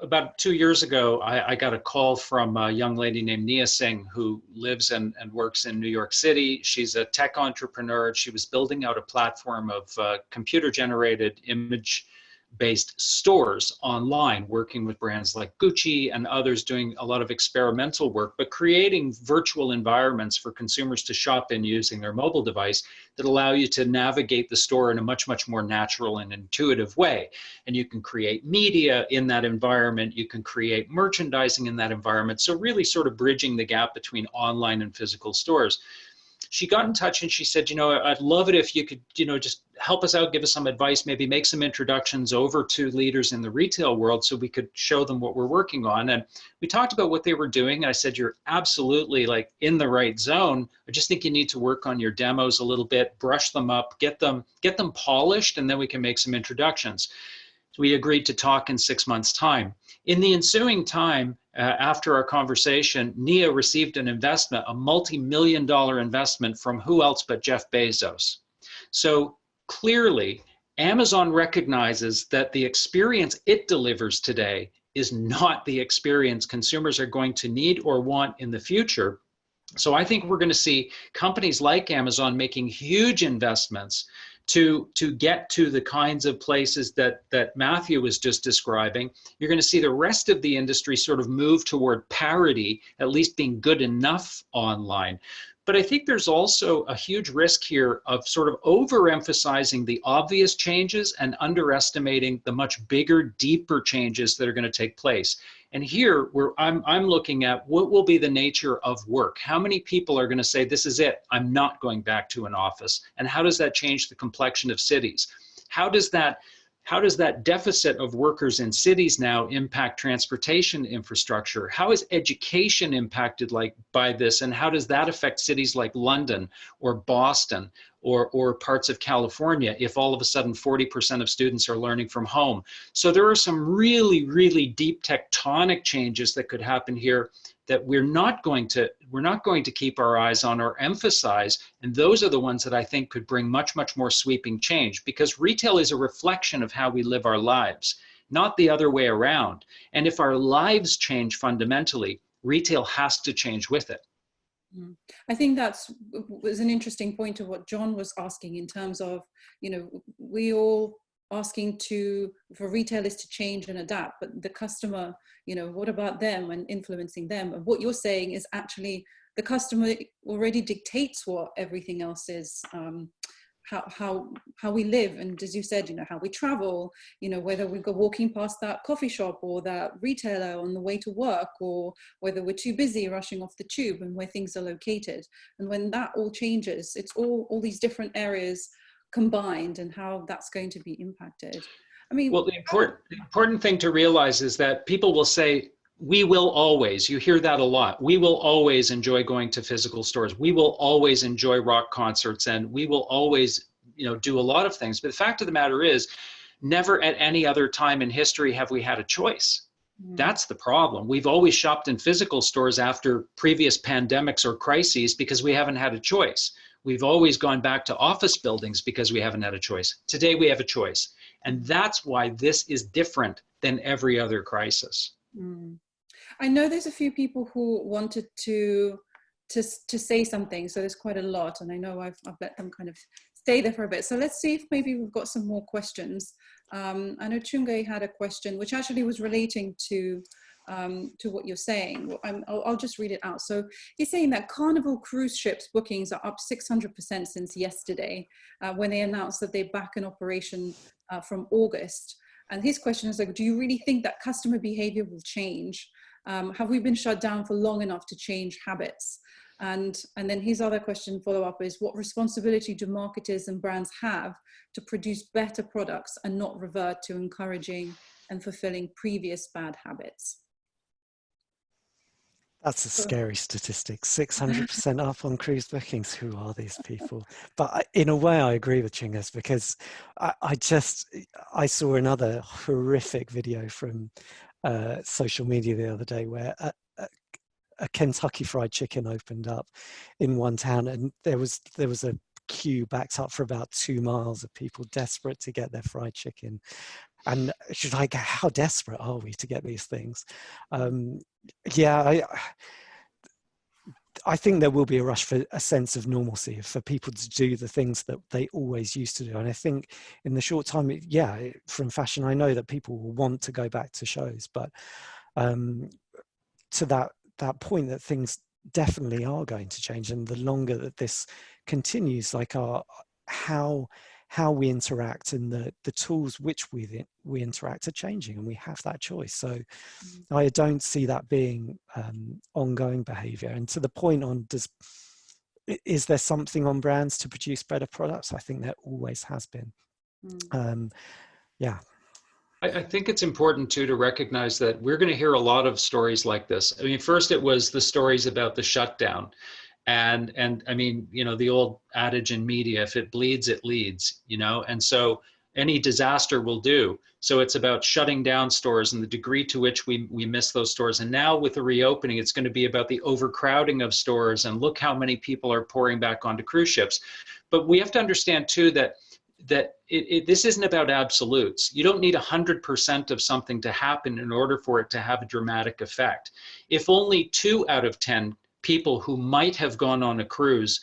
About 2 years ago, I got a call from a young lady named Nia Singh, who lives and works in New York City. She's a tech entrepreneur. She was building out a platform of computer-generated image-based stores online, working with brands like Gucci and others, doing a lot of experimental work, but creating virtual environments for consumers to shop in using their mobile device that allow you to navigate the store in a much, much more natural and intuitive way. And you can create media in that environment. You can create merchandising in that environment. So really sort of bridging the gap between online and physical stores. She got in touch and she said, you know, I'd love it if you could, you know, just help us out, give us some advice, maybe make some introductions over to leaders in the retail world so we could show them what we're working on. And we talked about what they were doing. And I said, you're absolutely like in the right zone. I just think you need to work on your demos a little bit, brush them up, get them polished, and then we can make some introductions. So we agreed to talk in 6 months' time. In the ensuing time, after our conversation, Nia received an investment, a multi-million-dollar investment from who else but Jeff Bezos. So clearly, Amazon recognizes that the experience it delivers today is not the experience consumers are going to need or want in the future. So I think we're going to see companies like Amazon making huge investments to get to the kinds of places that Matthew was just describing, you're going to see the rest of the industry sort of move toward parity, at least being good enough online. But I think there's also a huge risk here of sort of overemphasizing the obvious changes and underestimating the much bigger, deeper changes that are going to take place. And here, I'm looking at what will be the nature of work. How many people are going to say, this is it, I'm not going back to an office? And how does that change the complexion of cities? How does that deficit of workers in cities now impact transportation infrastructure? How is education impacted by this? And how does that affect cities like London or Boston or parts of California if all of a sudden 40% of students are learning from home? So there are some really, really deep tectonic changes that could happen here that we're not going to keep our eyes on or emphasize, and those are the ones that I think could bring much, much more sweeping change, because retail is a reflection of how we live our lives, not the other way around. And if our lives change fundamentally, retail has to change with it. I think was an interesting point of what John was asking in terms of, we all asking for retailers to change and adapt, but the customer, what about them and influencing them? And what you're saying is actually the customer already dictates what everything else is, how we live, and as you said, how we travel, whether we go walking past that coffee shop or that retailer on the way to work, or whether we're too busy rushing off the tube and where things are located. And when that all changes, it's all these different areas combined and how that's going to be impacted. I mean, well, the important thing to realize is that people will say, we will always, you hear that a lot, we will always enjoy going to physical stores, we will always enjoy rock concerts, and we will always, do a lot of things. But the fact of the matter is, never at any other time in history have we had a choice. That's the problem. We've always shopped in physical stores after previous pandemics or crises because we haven't had a choice. We've always gone back to office buildings because we haven't had a choice. Today we have a choice. And that's why this is different than every other crisis. I know there's a few people who wanted to say something, so there's quite a lot, and I know I've let them kind of stay there for a bit. So let's see if maybe we've got some more questions. I know Chungay had a question which actually was relating to what you're saying. I'll just read it out. So he's saying that Carnival cruise ships bookings are up 600% since yesterday, when they announced that they're back in operation from August. And his question is like, do you really think that customer behavior will change? Have we been shut down for long enough to change habits? And then his other question follow-up is, what responsibility do marketers and brands have to produce better products and not revert to encouraging and fulfilling previous bad habits? That's a scary statistic, 600% up on cruise bookings. Who are these people? But in a way, I agree with Chingas, because I saw another horrific video from social media the other day where a Kentucky Fried Chicken opened up in one town, and there was a queue backed up for about 2 miles of people desperate to get their fried chicken. And she's like, how desperate are we to get these things? I think there will be a rush for a sense of normalcy, for people to do the things that they always used to do. And I think in the short time, from fashion, I know that people will want to go back to shows, but to that point that things definitely are going to change. And the longer that this continues, like how we interact and the tools which we interact are changing, and we have that choice. So I don't see that being ongoing behavior. And to the point on, is there something on brands to produce better products? I think there always has been. I think it's important too to recognize that we're going to hear a lot of stories like this. I mean, first it was the stories about the shutdown. And I mean, the old adage in media, if it bleeds, it leads, and so any disaster will do. So it's about shutting down stores and the degree to which we miss those stores. And now with the reopening, it's going to be about the overcrowding of stores, and look how many people are pouring back onto cruise ships. But we have to understand too that this isn't about absolutes. You don't need 100% of something to happen in order for it to have a dramatic effect. If only 2 out of 10 people who might have gone on a cruise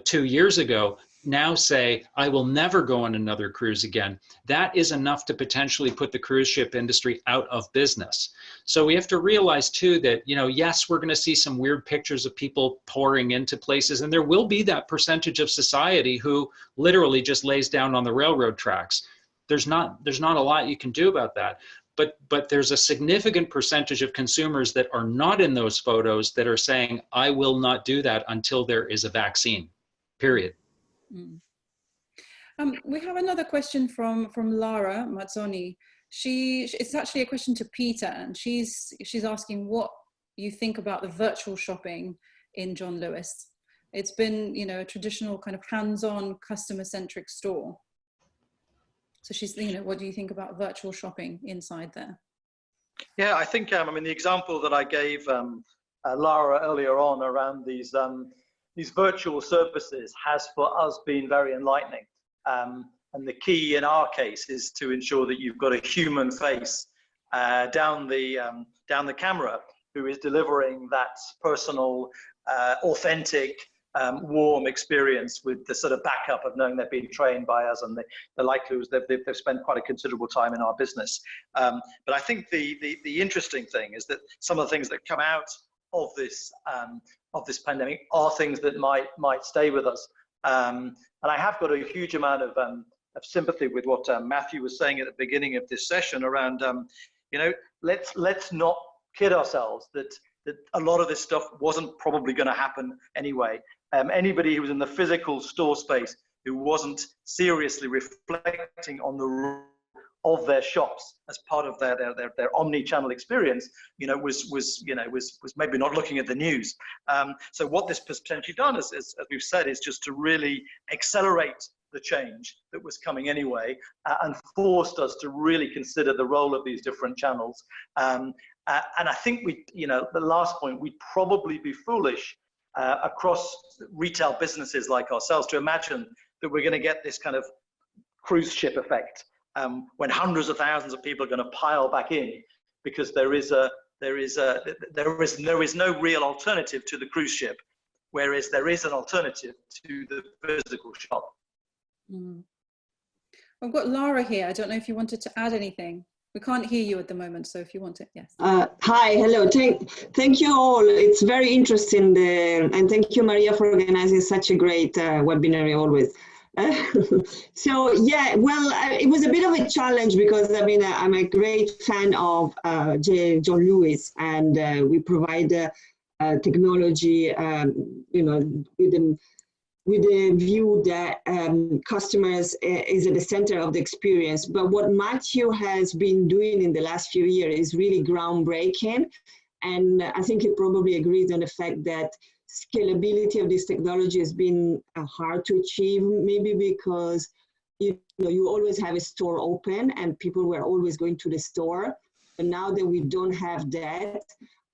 2 years ago now say, I will never go on another cruise again, that is enough to potentially put the cruise ship industry out of business. So we have to realize too that, you know, yes, we're going to see some weird pictures of people pouring into places, and there will be that percentage of society who literally just lays down on the railroad tracks. There's not a lot you can do about that. But there's a significant percentage of consumers that are not in those photos that are saying, I will not do that until there is a vaccine, period. Mm. We have another question from Lara Mazzoni. It's actually a question to Peter, and she's asking what you think about the virtual shopping in John Lewis. It's been, you know, a traditional kind of hands-on customer-centric store. So she's, you know, what do you think about virtual shopping inside there? Yeah, I think, I mean, the example that I gave Lara earlier on around these virtual services has for us been very enlightening. And the key in our case is to ensure that you've got a human face down the camera who is delivering that personal, authentic, warm experience with the sort of backup of knowing they're being trained by us, and the likelihood they've spent quite a considerable time in our business. But I think the interesting thing is that some of the things that come out of this pandemic are things that might stay with us. And I have got a huge amount of sympathy with what Matthew was saying at the beginning of this session around, you know, let's not kid ourselves that a lot of this stuff wasn't probably going to happen anyway. Anybody who was in the physical store space who wasn't seriously reflecting on the role of their shops as part of their omni-channel experience, you know, was maybe not looking at the news. So what this has potentially done, as we've said, is just to really accelerate the change that was coming anyway, and forced us to really consider the role of these different channels. And I think the last point, we'd probably be foolish across retail businesses like ourselves to imagine that we're going to get this kind of cruise ship effect when hundreds of thousands of people are going to pile back in, because there is no real alternative to the cruise ship, whereas there is an alternative to the physical shop. Mm. I've got Lara here. I don't know if you wanted to add anything. We can't hear you at the moment, so if you want to, yes. Hi, hello. Thank you all. It's very interesting, and thank you, Maria, for organizing such a great webinar always. So yeah, well, it was a bit of a challenge because I mean I'm a great fan of John Lewis, and we provide technology, you know, with the view that customers is at the center of the experience. But what Matthew has been doing in the last few years is really groundbreaking. And I think he probably agrees on the fact that scalability of this technology has been hard to achieve, maybe because you always have a store open and people were always going to the store. But now that we don't have that,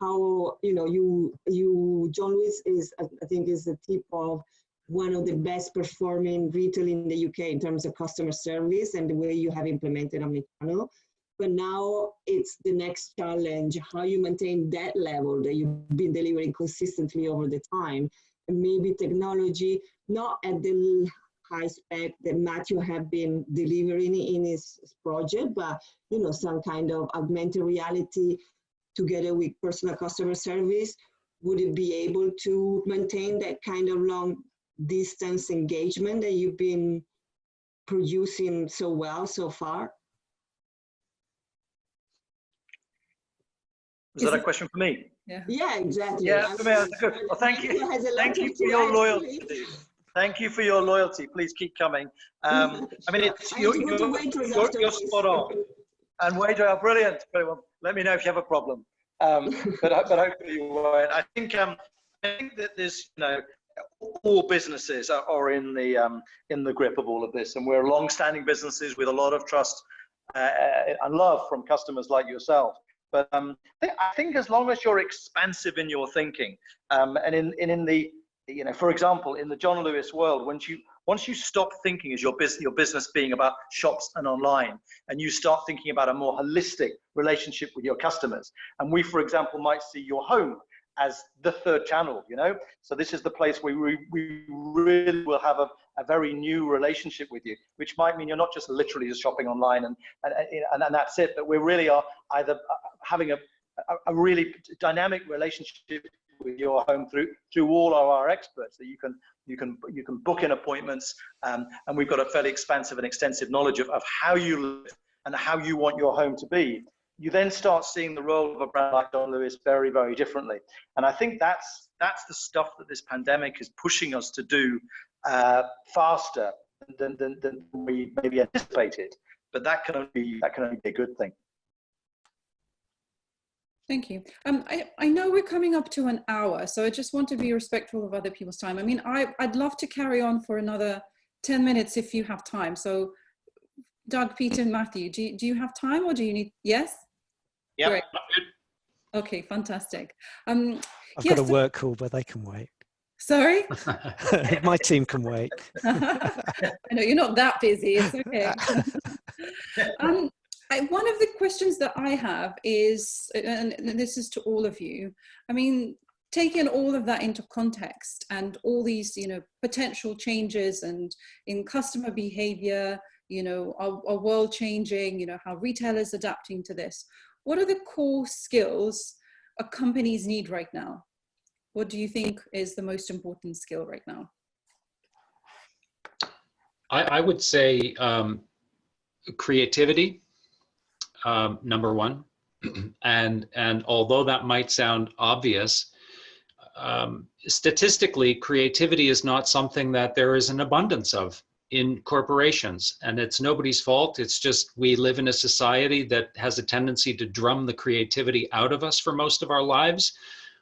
how, John Lewis is, I think, is the tip of one of the best performing retail in the UK in terms of customer service and the way you have implemented omnichannel. But now it's the next challenge, how you maintain that level that you've been delivering consistently over the time. And maybe technology, not at the high spec that Matthew have been delivering in his project, but some kind of augmented reality together with personal customer service. Would it be able to maintain that kind of long distance engagement that you've been producing so well so far? Was that a question for me? Yeah, exactly. Yeah, for me, that's good. Well, thank you. Thank you for your loyalty. Thank you for your loyalty. Please keep coming. I mean, you're spot on. And Waitrose, brilliant. Well, let me know if you have a problem. But hopefully you won't. I think that there's, all businesses are in the grip of all of this, and we're long-standing businesses with a lot of trust and love from customers like yourself. But I think as long as you're expansive in your thinking, and in the, for example, in the John Lewis world, once you stop thinking as your business being about shops and online, and you start thinking about a more holistic relationship with your customers, and we, for example, might see your home as the third channel, you know. So this is the place where we really will have a very new relationship with you, which might mean you're not just literally just shopping online and that's it, but we really are either having a really dynamic relationship with your home through all of our experts that you can book in appointments, and we've got a fairly expansive and extensive knowledge of how you live and how you want your home to be. You then start seeing the role of a brand like John Lewis very, very differently. And I think that's the stuff that this pandemic is pushing us to do faster than we maybe anticipated. But that can only be a good thing. Thank you. I know we're coming up to an hour, so I just want to be respectful of other people's time. I mean, I'd love to carry on for another 10 minutes if you have time. So Doug, Peter, and Matthew, do you have time, or do you need, yes? Yeah, great. good. Okay, fantastic. I've got a work call, but they can wait. Sorry? My team can wait. I know you're not that busy, it's okay. One of the questions that I have is, and this is to all of you, I mean, taking all of that into context and all these, you know, potential changes and in customer behavior, you know, our world changing, you know, how retailers adapting to this. What are the core skills companies need right now? What do you think is the most important skill right now? I would say creativity, number one. And although that might sound obvious, statistically, creativity is not something that there is an abundance of in corporations, and it's nobody's fault. It's just we live in a society that has a tendency to drum the creativity out of us for most of our lives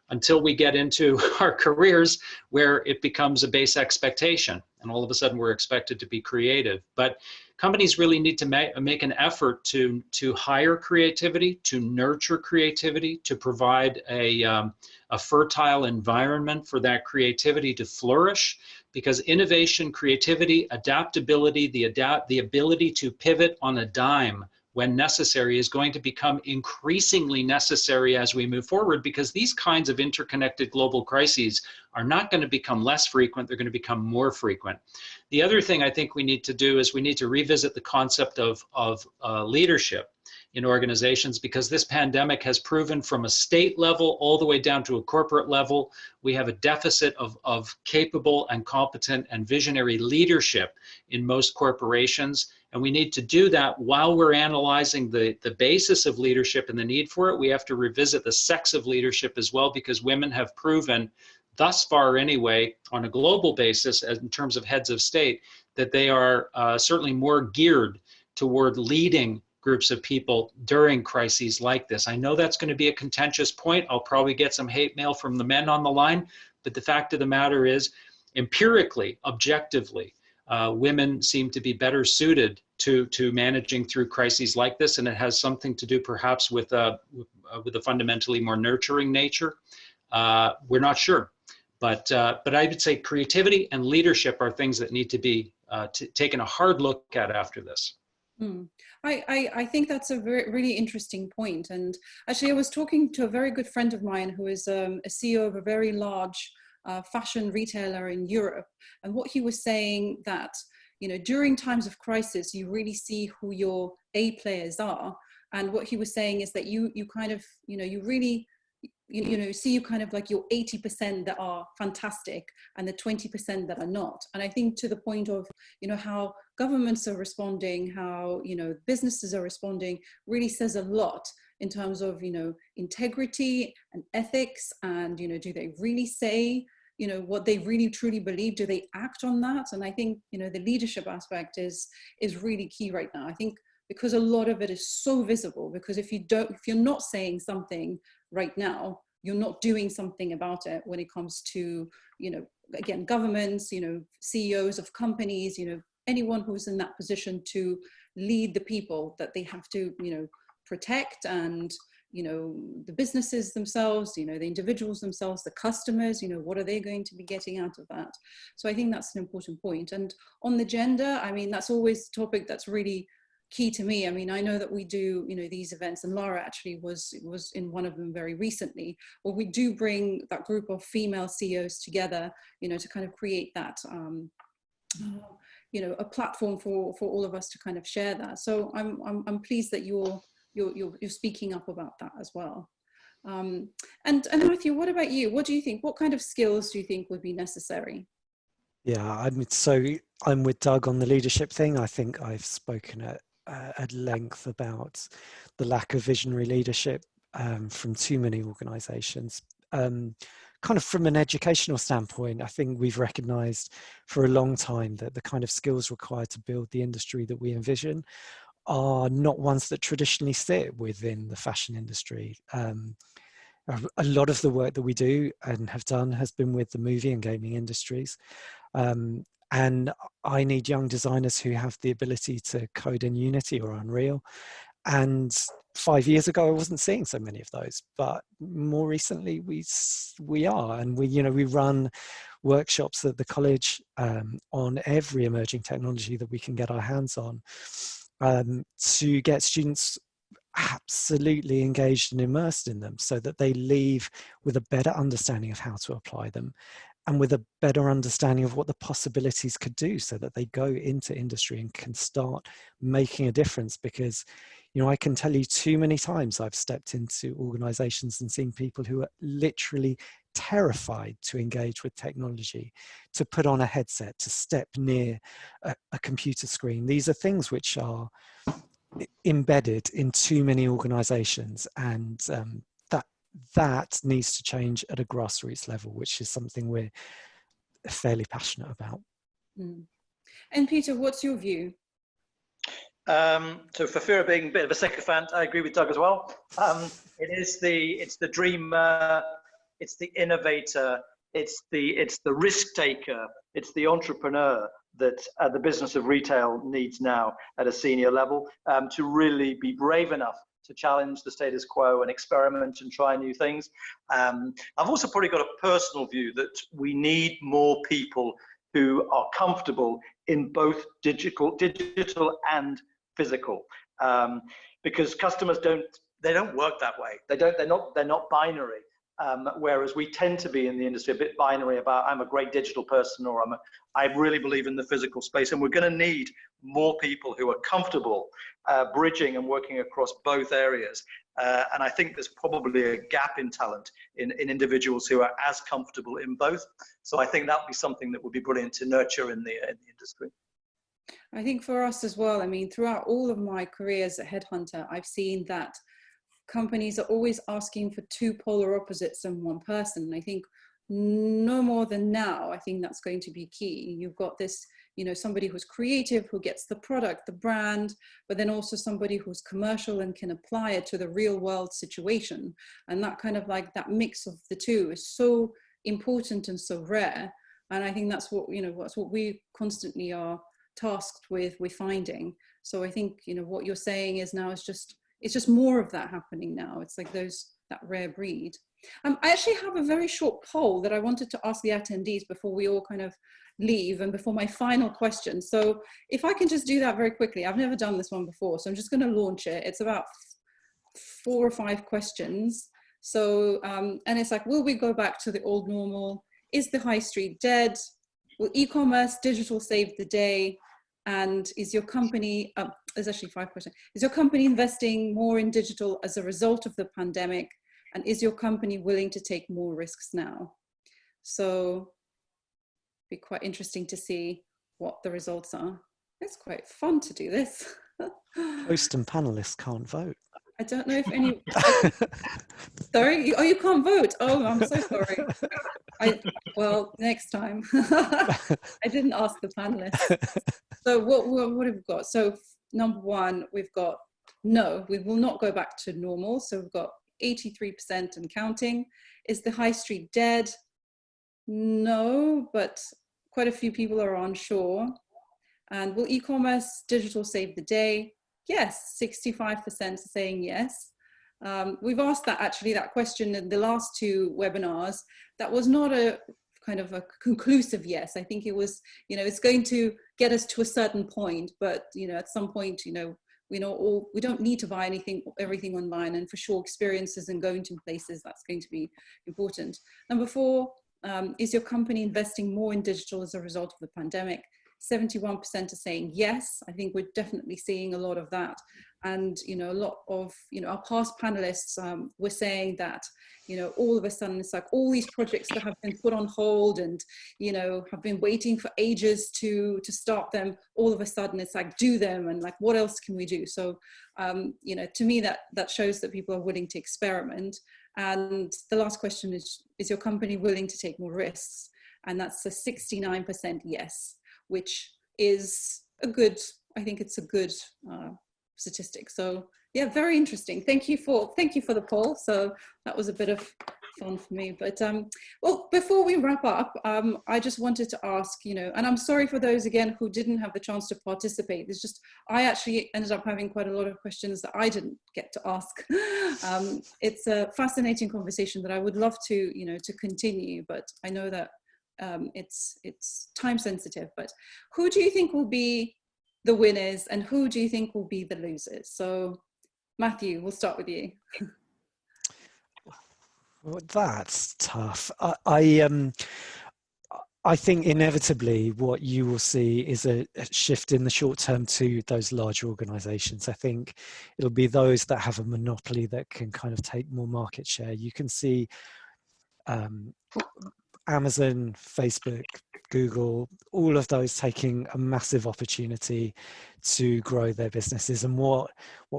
until we get into our careers where it becomes a base expectation, and all of a sudden we're expected to be creative. But companies really need to make an effort to hire creativity, to nurture creativity, to provide a fertile environment for that creativity to flourish, because innovation, creativity, adaptability, the ability to pivot on a dime when necessary is going to become increasingly necessary as we move forward, because these kinds of interconnected global crises are not going to become less frequent, they're going to become more frequent. The other thing I think we need to do is we need to revisit the concept of leadership in organizations, because this pandemic has proven from a state level all the way down to a corporate level, we have a deficit of capable and competent and visionary leadership in most corporations. And we need to do that while we're analyzing the basis of leadership and the need for it. We have to revisit the sex of leadership as well, because women have proven, thus far anyway, on a global basis, as in terms of heads of state, that they are certainly more geared toward leading groups of people during crises like this. I know that's going to be a contentious point. I'll probably get some hate mail from the men on the line, but the fact of the matter is, empirically, objectively, women seem to be better suited to managing through crises like this, and it has something to do perhaps with a fundamentally more nurturing nature. We're not sure, but I would say creativity and leadership are things that need to be taken a hard look at after this. I think that's a really interesting point. And actually, I was talking to a very good friend of mine who is a CEO of a very large fashion retailer in Europe. And what he was saying that, you know, during times of crisis, you really see who your A players are. And what he was saying is that you kind of, you know, you really, you know, see you kind of like your 80% that are fantastic and the 20% that are not. And I think to the point of, you know, how governments are responding, how, you know, businesses are responding, really says a lot in terms of, you know, integrity and ethics, and, you know, do they really say, you know, what they really truly believe? Do they act on that? And I think, you know, the leadership aspect is really key right now. I think because a lot of it is so visible, because if you're not saying something right now, you're not doing something about it when it comes to, you know, again, governments, you know, CEOs of companies, you know, anyone who's in that position to lead the people that they have to, you know, protect, and, you know, the businesses themselves, you know, the individuals themselves, the customers, you know, what are they going to be getting out of that? So I think that's an important point. And on the gender, I mean, that's always a topic that's really key to me. I mean, I know that we do, you know, these events, and Laura actually was in one of them very recently, where we do bring that group of female CEOs together, you know, to kind of create that, you know, a platform for all of us to kind of share that. So I'm pleased that you're speaking up about that as well. And Matthew, what about you? What do you think? What kind of skills do you think would be necessary? Yeah, I'm with Doug on the leadership thing. I think I've spoken at length about the lack of visionary leadership from too many organisations. Kind of from an educational standpoint, I think we've recognised for a long time that the kind of skills required to build the industry that we envision are not ones that traditionally sit within the fashion industry. A lot of the work that we do and have done has been with the movie and gaming industries. And I need young designers who have the ability to code in Unity or Unreal. And 5 years ago, I wasn't seeing so many of those, but more recently we are, and we run workshops at the college on every emerging technology that we can get our hands on to get students absolutely engaged and immersed in them, so that they leave with a better understanding of how to apply them and with a better understanding of what the possibilities could do, so that they go into industry and can start making a difference. Because, I can tell you too many times I've stepped into organizations and seen people who are literally terrified to engage with technology, to put on a headset, to step near a computer screen. These are things which are embedded in too many organizations, and that needs to change at a grassroots level, which is something we're fairly passionate about. And Peter, what's your view? So for fear of being a bit of a sycophant, I agree with Doug as well. It's the dreamer, it's the innovator, it's the risk taker, it's the entrepreneur that the business of retail needs now at a senior level, to really be brave enough to challenge the status quo and experiment and try new things. I've also probably got a personal view that we need more people who are comfortable in both digital and physical, because customers don't work that way. They're not binary. Whereas we tend to be in the industry a bit binary about, I'm a great digital person, or I really believe in the physical space. And we're going to need more people who are comfortable bridging and working across both areas. And I think there's probably a gap in talent in individuals who are as comfortable in both. So I think that would be something that would be brilliant to nurture in the industry. I think for us as well, I mean, throughout all of my careers at Headhunter, I've seen that companies are always asking for two polar opposites in one person. And I think no more than now, I think that's going to be key. You've got this, somebody who's creative, who gets the product, the brand, but then also somebody who's commercial and can apply it to the real world situation. And that kind of like that mix of the two is so important and so rare. And I think that's what, that's what we constantly are tasked with finding. So I think, what you're saying is now it's just more of that happening now. It's like that rare breed. I actually have a very short poll that I wanted to ask the attendees before we all kind of leave and before my final question. So if I can just do that very quickly. I've never done this one before, so I'm just going to launch it. It's about 4 or 5 questions. So, and it's like, will we go back to the old normal? Is the high street dead? Will e-commerce, digital save the day? And is your company, there's actually 5 questions. Is your company investing more in digital as a result of the pandemic? And is your company willing to take more risks now? So it'd be quite interesting to see what the results are. It's quite fun to do this. Host and panelists can't vote. I don't know if any, sorry, you can't vote. Oh, I'm so sorry. Well, next time. I didn't ask the panelists. So what have we got? So number 1, we've got no, we will not go back to normal. So we've got 83% and counting. Is the high street dead? No, but quite a few people are unsure. And will e-commerce digital save the day? Yes, 65% are saying yes. We've asked that question in the last 2 webinars. That was not a kind of a conclusive yes. I think it was, it's going to get us to a certain point, but, at some point, we don't need to buy everything online, and for sure experiences and going to places, that's going to be important. Number 4, is your company investing more in digital as a result of the pandemic? 71% are saying yes. I think we're definitely seeing a lot of that. And, you know, a lot of, you know, our past panelists were saying that, you know, all of a sudden it's like all these projects that have been put on hold and, you know, have been waiting for ages to start them, all of a sudden it's like, do them, and like, what else can we do? So, you know, to me that shows that people are willing to experiment. And the last question is your company willing to take more risks? And that's a 69% yes, which is a good, I think it's a good statistic. So yeah, very interesting. Thank you for the poll. So that was a bit of fun for me. But well, before we wrap up, I just wanted to ask, you know, and I'm sorry for those again who didn't have the chance to participate. It's just, I actually ended up having quite a lot of questions that I didn't get to ask. It's a fascinating conversation that I would love to, you know, to continue, but I know that it's time sensitive. But who do you think will be the winners and who do you think will be the losers? So Matthew, we'll start with you. Well, that's tough. I think inevitably what you will see is a shift in the short term to those larger organizations. I think it'll be those that have a monopoly that can kind of take more market share. You can see Amazon, Facebook, Google, all of those taking a massive opportunity to grow their businesses, and what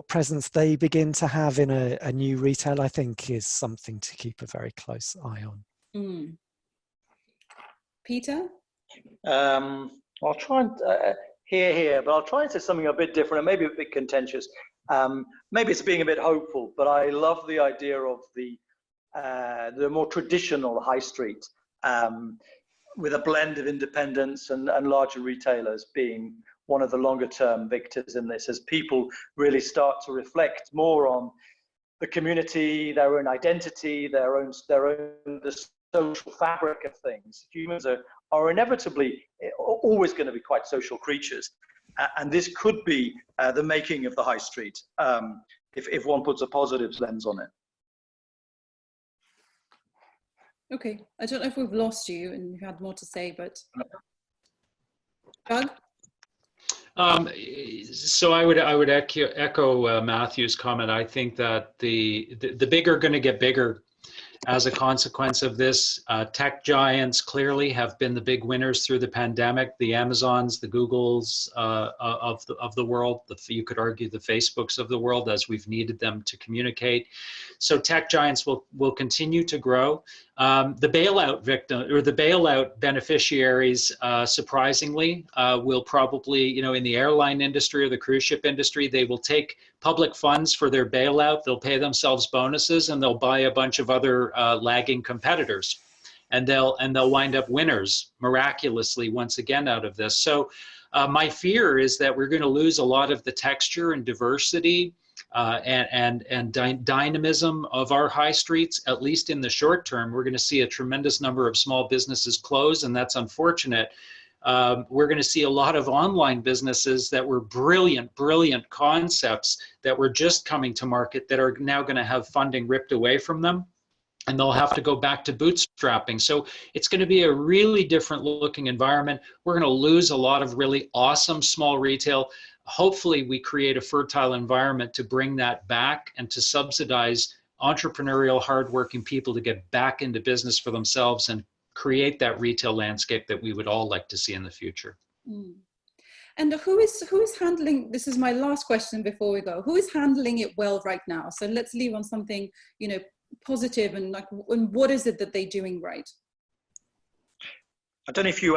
presence they begin to have in a new retail, I think, is something to keep a very close eye on. Peter? I'll try and hear, but I'll try and say something a bit different and maybe a bit contentious. Maybe it's being a bit hopeful, but I love the idea of the more traditional high street, with a blend of independents and larger retailers being one of the longer term victors in this, as people really start to reflect more on the community, their own identity, the social fabric of things. Humans are inevitably always going to be quite social creatures, and this could be the making of the high street, if one puts a positive lens on it. Okay, I don't know if we've lost you and you had more to say, but Doug? So I would echo Matthew's comment. I think that the big are going to get bigger as a consequence of this. Tech giants clearly have been the big winners through the pandemic. The Amazons, the Googles of the world, you could argue the Facebooks of the world, as we've needed them to communicate. So tech giants will continue to grow. The bailout victim or the bailout beneficiaries, surprisingly, will probably, in the airline industry or the cruise ship industry, they will take public funds for their bailout. They'll pay themselves bonuses and they'll buy a bunch of other lagging competitors, and they'll wind up winners miraculously once again out of this. So my fear is that we're going to lose a lot of the texture and diversity and dynamism of our high streets, at least in the short term. We're going to see a tremendous number of small businesses close, and that's unfortunate. We're going to see a lot of online businesses that were brilliant concepts that were just coming to market that are now going to have funding ripped away from them, and they'll have to go back to bootstrapping. So it's going to be a really different looking environment. We're going to lose a lot of really awesome small retail. Hopefully we create a fertile environment to bring that back and to subsidize entrepreneurial, hardworking people to get back into business for themselves and create that retail landscape that we would all like to see in the future. And who is handling, this is my last question before we go, who is handling it well right now? So let's leave on something, positive, and and what is it that they're doing right? I don't know if you,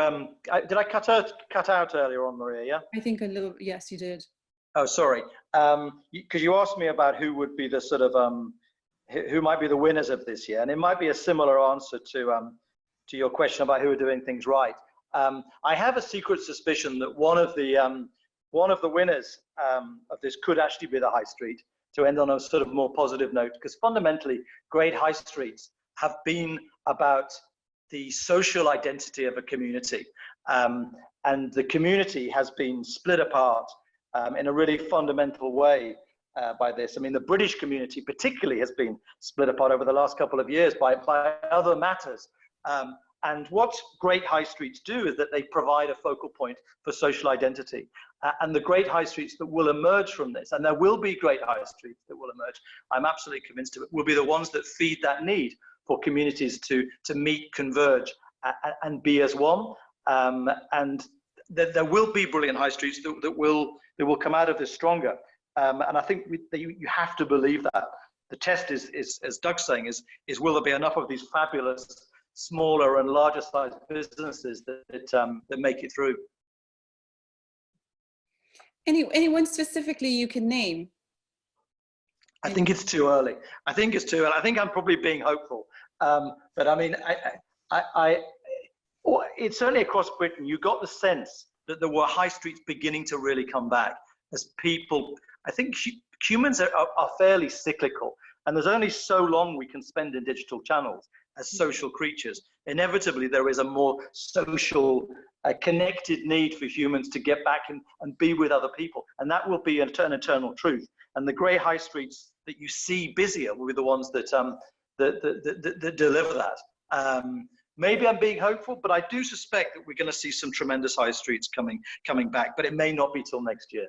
did I cut out earlier on, Maria, yeah? I think a little, yes, you did. Oh, sorry. Because you asked me about who would be the sort of, who might be the winners of this year. And it might be a similar answer to your question about who are doing things right. I have a secret suspicion that one of the winners of this could actually be the high street, to end on a sort of more positive note, because fundamentally, great high streets have been about the social identity of a community. And the community has been split apart in a really fundamental way by this. I mean, the British community particularly has been split apart over the last couple of years by other matters. And what great high streets do is that they provide a focal point for social identity. And the great high streets that will emerge from this, and there will be great high streets that will emerge, I'm absolutely convinced of it, will be the ones that feed that need for communities to meet, converge, and be as one. And there will be brilliant high streets that will come out of this stronger. And I think you have to believe that. The test is as Doug's saying, is will there be enough of these fabulous smaller and larger sized businesses that make it through? Anyone specifically you can name? I think it's too early. I think it's too early. I think I'm probably being hopeful. But I mean, it's certainly across Britain, you got the sense that there were high streets beginning to really come back as people. I think humans are fairly cyclical, and there's only so long we can spend in digital channels as social creatures. Inevitably, there is a more social, connected need for humans to get back and be with other people, and that will be an eternal truth. And the grey high streets that you see busier will be the ones that deliver that. Maybe I'm being hopeful, but I do suspect that we're going to see some tremendous high streets coming back, but it may not be till next year.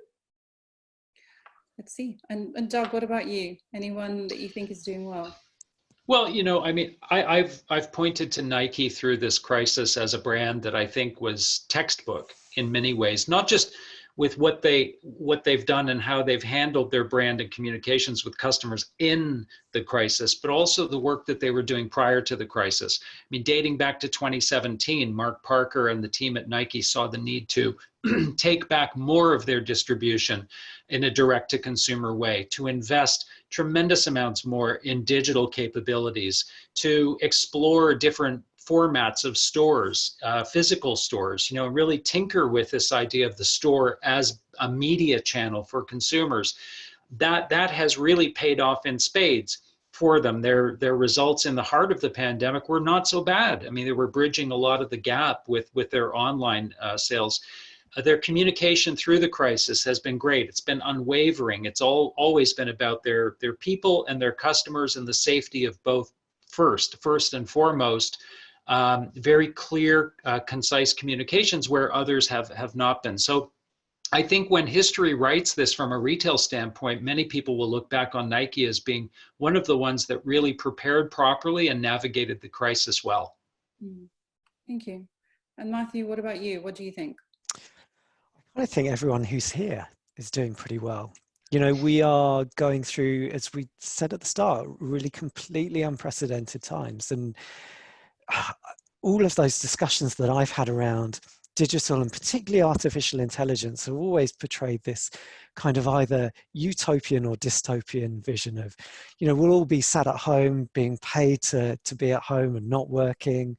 Let's see. And Doug, what about you? Anyone that you think is doing well? Well, you know, I mean, I've pointed to Nike through this crisis as a brand that I think was textbook in many ways, not just with what they've done and how they've handled their brand and communications with customers in the crisis, but also the work that they were doing prior to the crisis. I mean, dating back to 2017, Mark Parker and the team at Nike saw the need to take back more of their distribution in a direct-to-consumer way, to invest tremendous amounts more in digital capabilities, to explore different formats of stores, physical stores, you know, really tinker with this idea of the store as a media channel for consumers. That has really paid off in spades for them. Their results in the heart of the pandemic were not so bad. I mean, they were bridging a lot of the gap with their online sales. Their communication through the crisis has been great. It's been unwavering. It's always been about their people and their customers and the safety of both first and foremost. Very clear, concise communications where others have not been. So I think when history writes this from a retail standpoint, many people will look back on Nike as being one of the ones that really prepared properly and navigated the crisis well. Thank you. And Matthew, what about you? What do you think? I think everyone who's here is doing pretty well. You know, we are going through, as we said at the start, really completely unprecedented times. And all of those discussions that I've had around digital and particularly artificial intelligence have always portrayed this kind of either utopian or dystopian vision of, you know, we'll all be sat at home being paid to be at home and not working,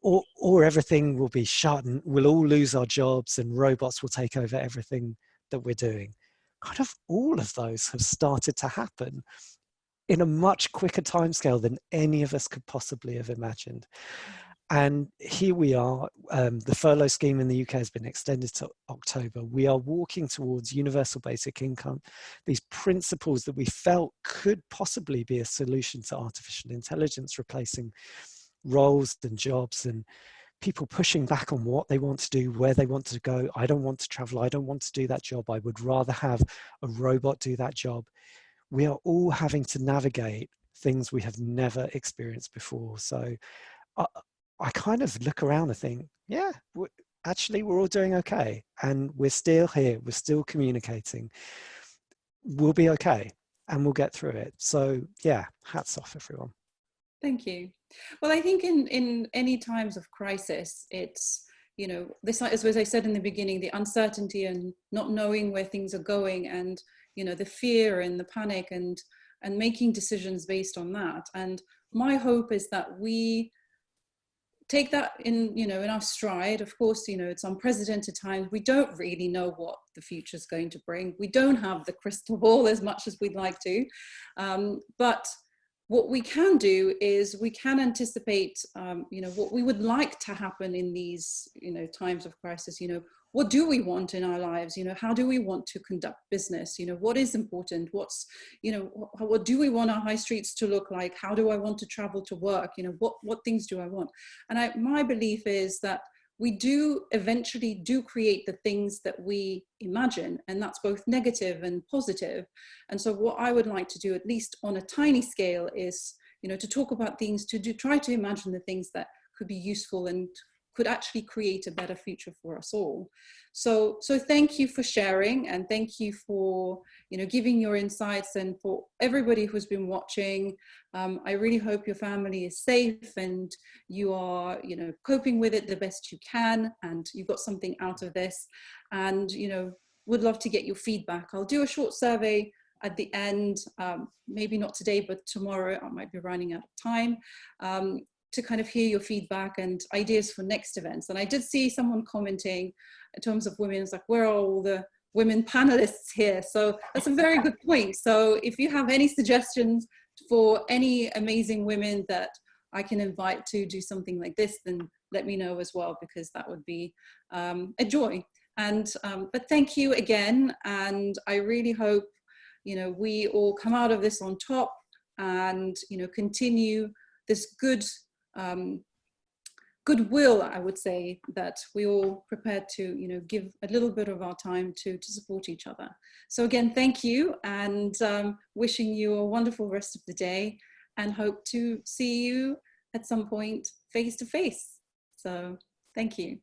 or everything will be shut and we'll all lose our jobs and robots will take over everything that we're doing. Kind of all of those have started to happen in a much quicker timescale than any of us could possibly have imagined. And here we are, the furlough scheme in the UK has been extended to October. We are walking towards universal basic income, these principles that we felt could possibly be a solution to artificial intelligence, replacing roles and jobs, and people pushing back on what they want to do, where they want to go. I don't want to travel. I don't want to do that job. I would rather have a robot do that job. We are all having to navigate things we have never experienced before. So I kind of look around and think, yeah, actually we're all doing okay. And we're still here. We're still communicating. We'll be okay and we'll get through it. So yeah, hats off everyone. Thank you. Well, I think in any times of crisis, it's, you know, this, as I said in the beginning, the uncertainty and not knowing where things are going, and, you know, the fear and the panic and making decisions based on that. And my hope is that we take that in, you know, in our stride. Of course, you know, it's unprecedented times. We don't really know what the future is going to bring. We don't have the crystal ball as much as we'd like to, but what we can do is we can anticipate, you know, what we would like to happen in these, you know, times of crisis. You know, what do we want in our lives? You know, how do we want to conduct business? You know, what is important? What's, you know, what do we want our high streets to look like? How do I want to travel to work? You know, what things do I want? And my belief is that we do eventually create the things that we imagine, and that's both negative and positive. And so what I would like to do, at least on a tiny scale, is, you know, to talk about things, try to imagine the things that could be useful and could actually create a better future for us all. So thank you for sharing, and thank you for, you know, giving your insights, and for everybody who's been watching. I really hope your family is safe and you are, you know, coping with it the best you can, and you got something out of this. And, you know, would love to get your feedback. I'll do a short survey at the end, maybe not today, but tomorrow. I might be running out of time. To kind of hear your feedback and ideas for next events. And I did see someone commenting in terms of women, it's like, where are all the women panelists here? So that's a very good point. So if you have any suggestions for any amazing women that I can invite to do something like this, then let me know as well, because that would be a joy. And but thank you again, and I really hope, you know, we all come out of this on top, and, you know, continue this goodwill, I would say, that we all prepared to, you know, give a little bit of our time to support each other. So again, thank you, and wishing you a wonderful rest of the day, and hope to see you at some point face to face. So thank you.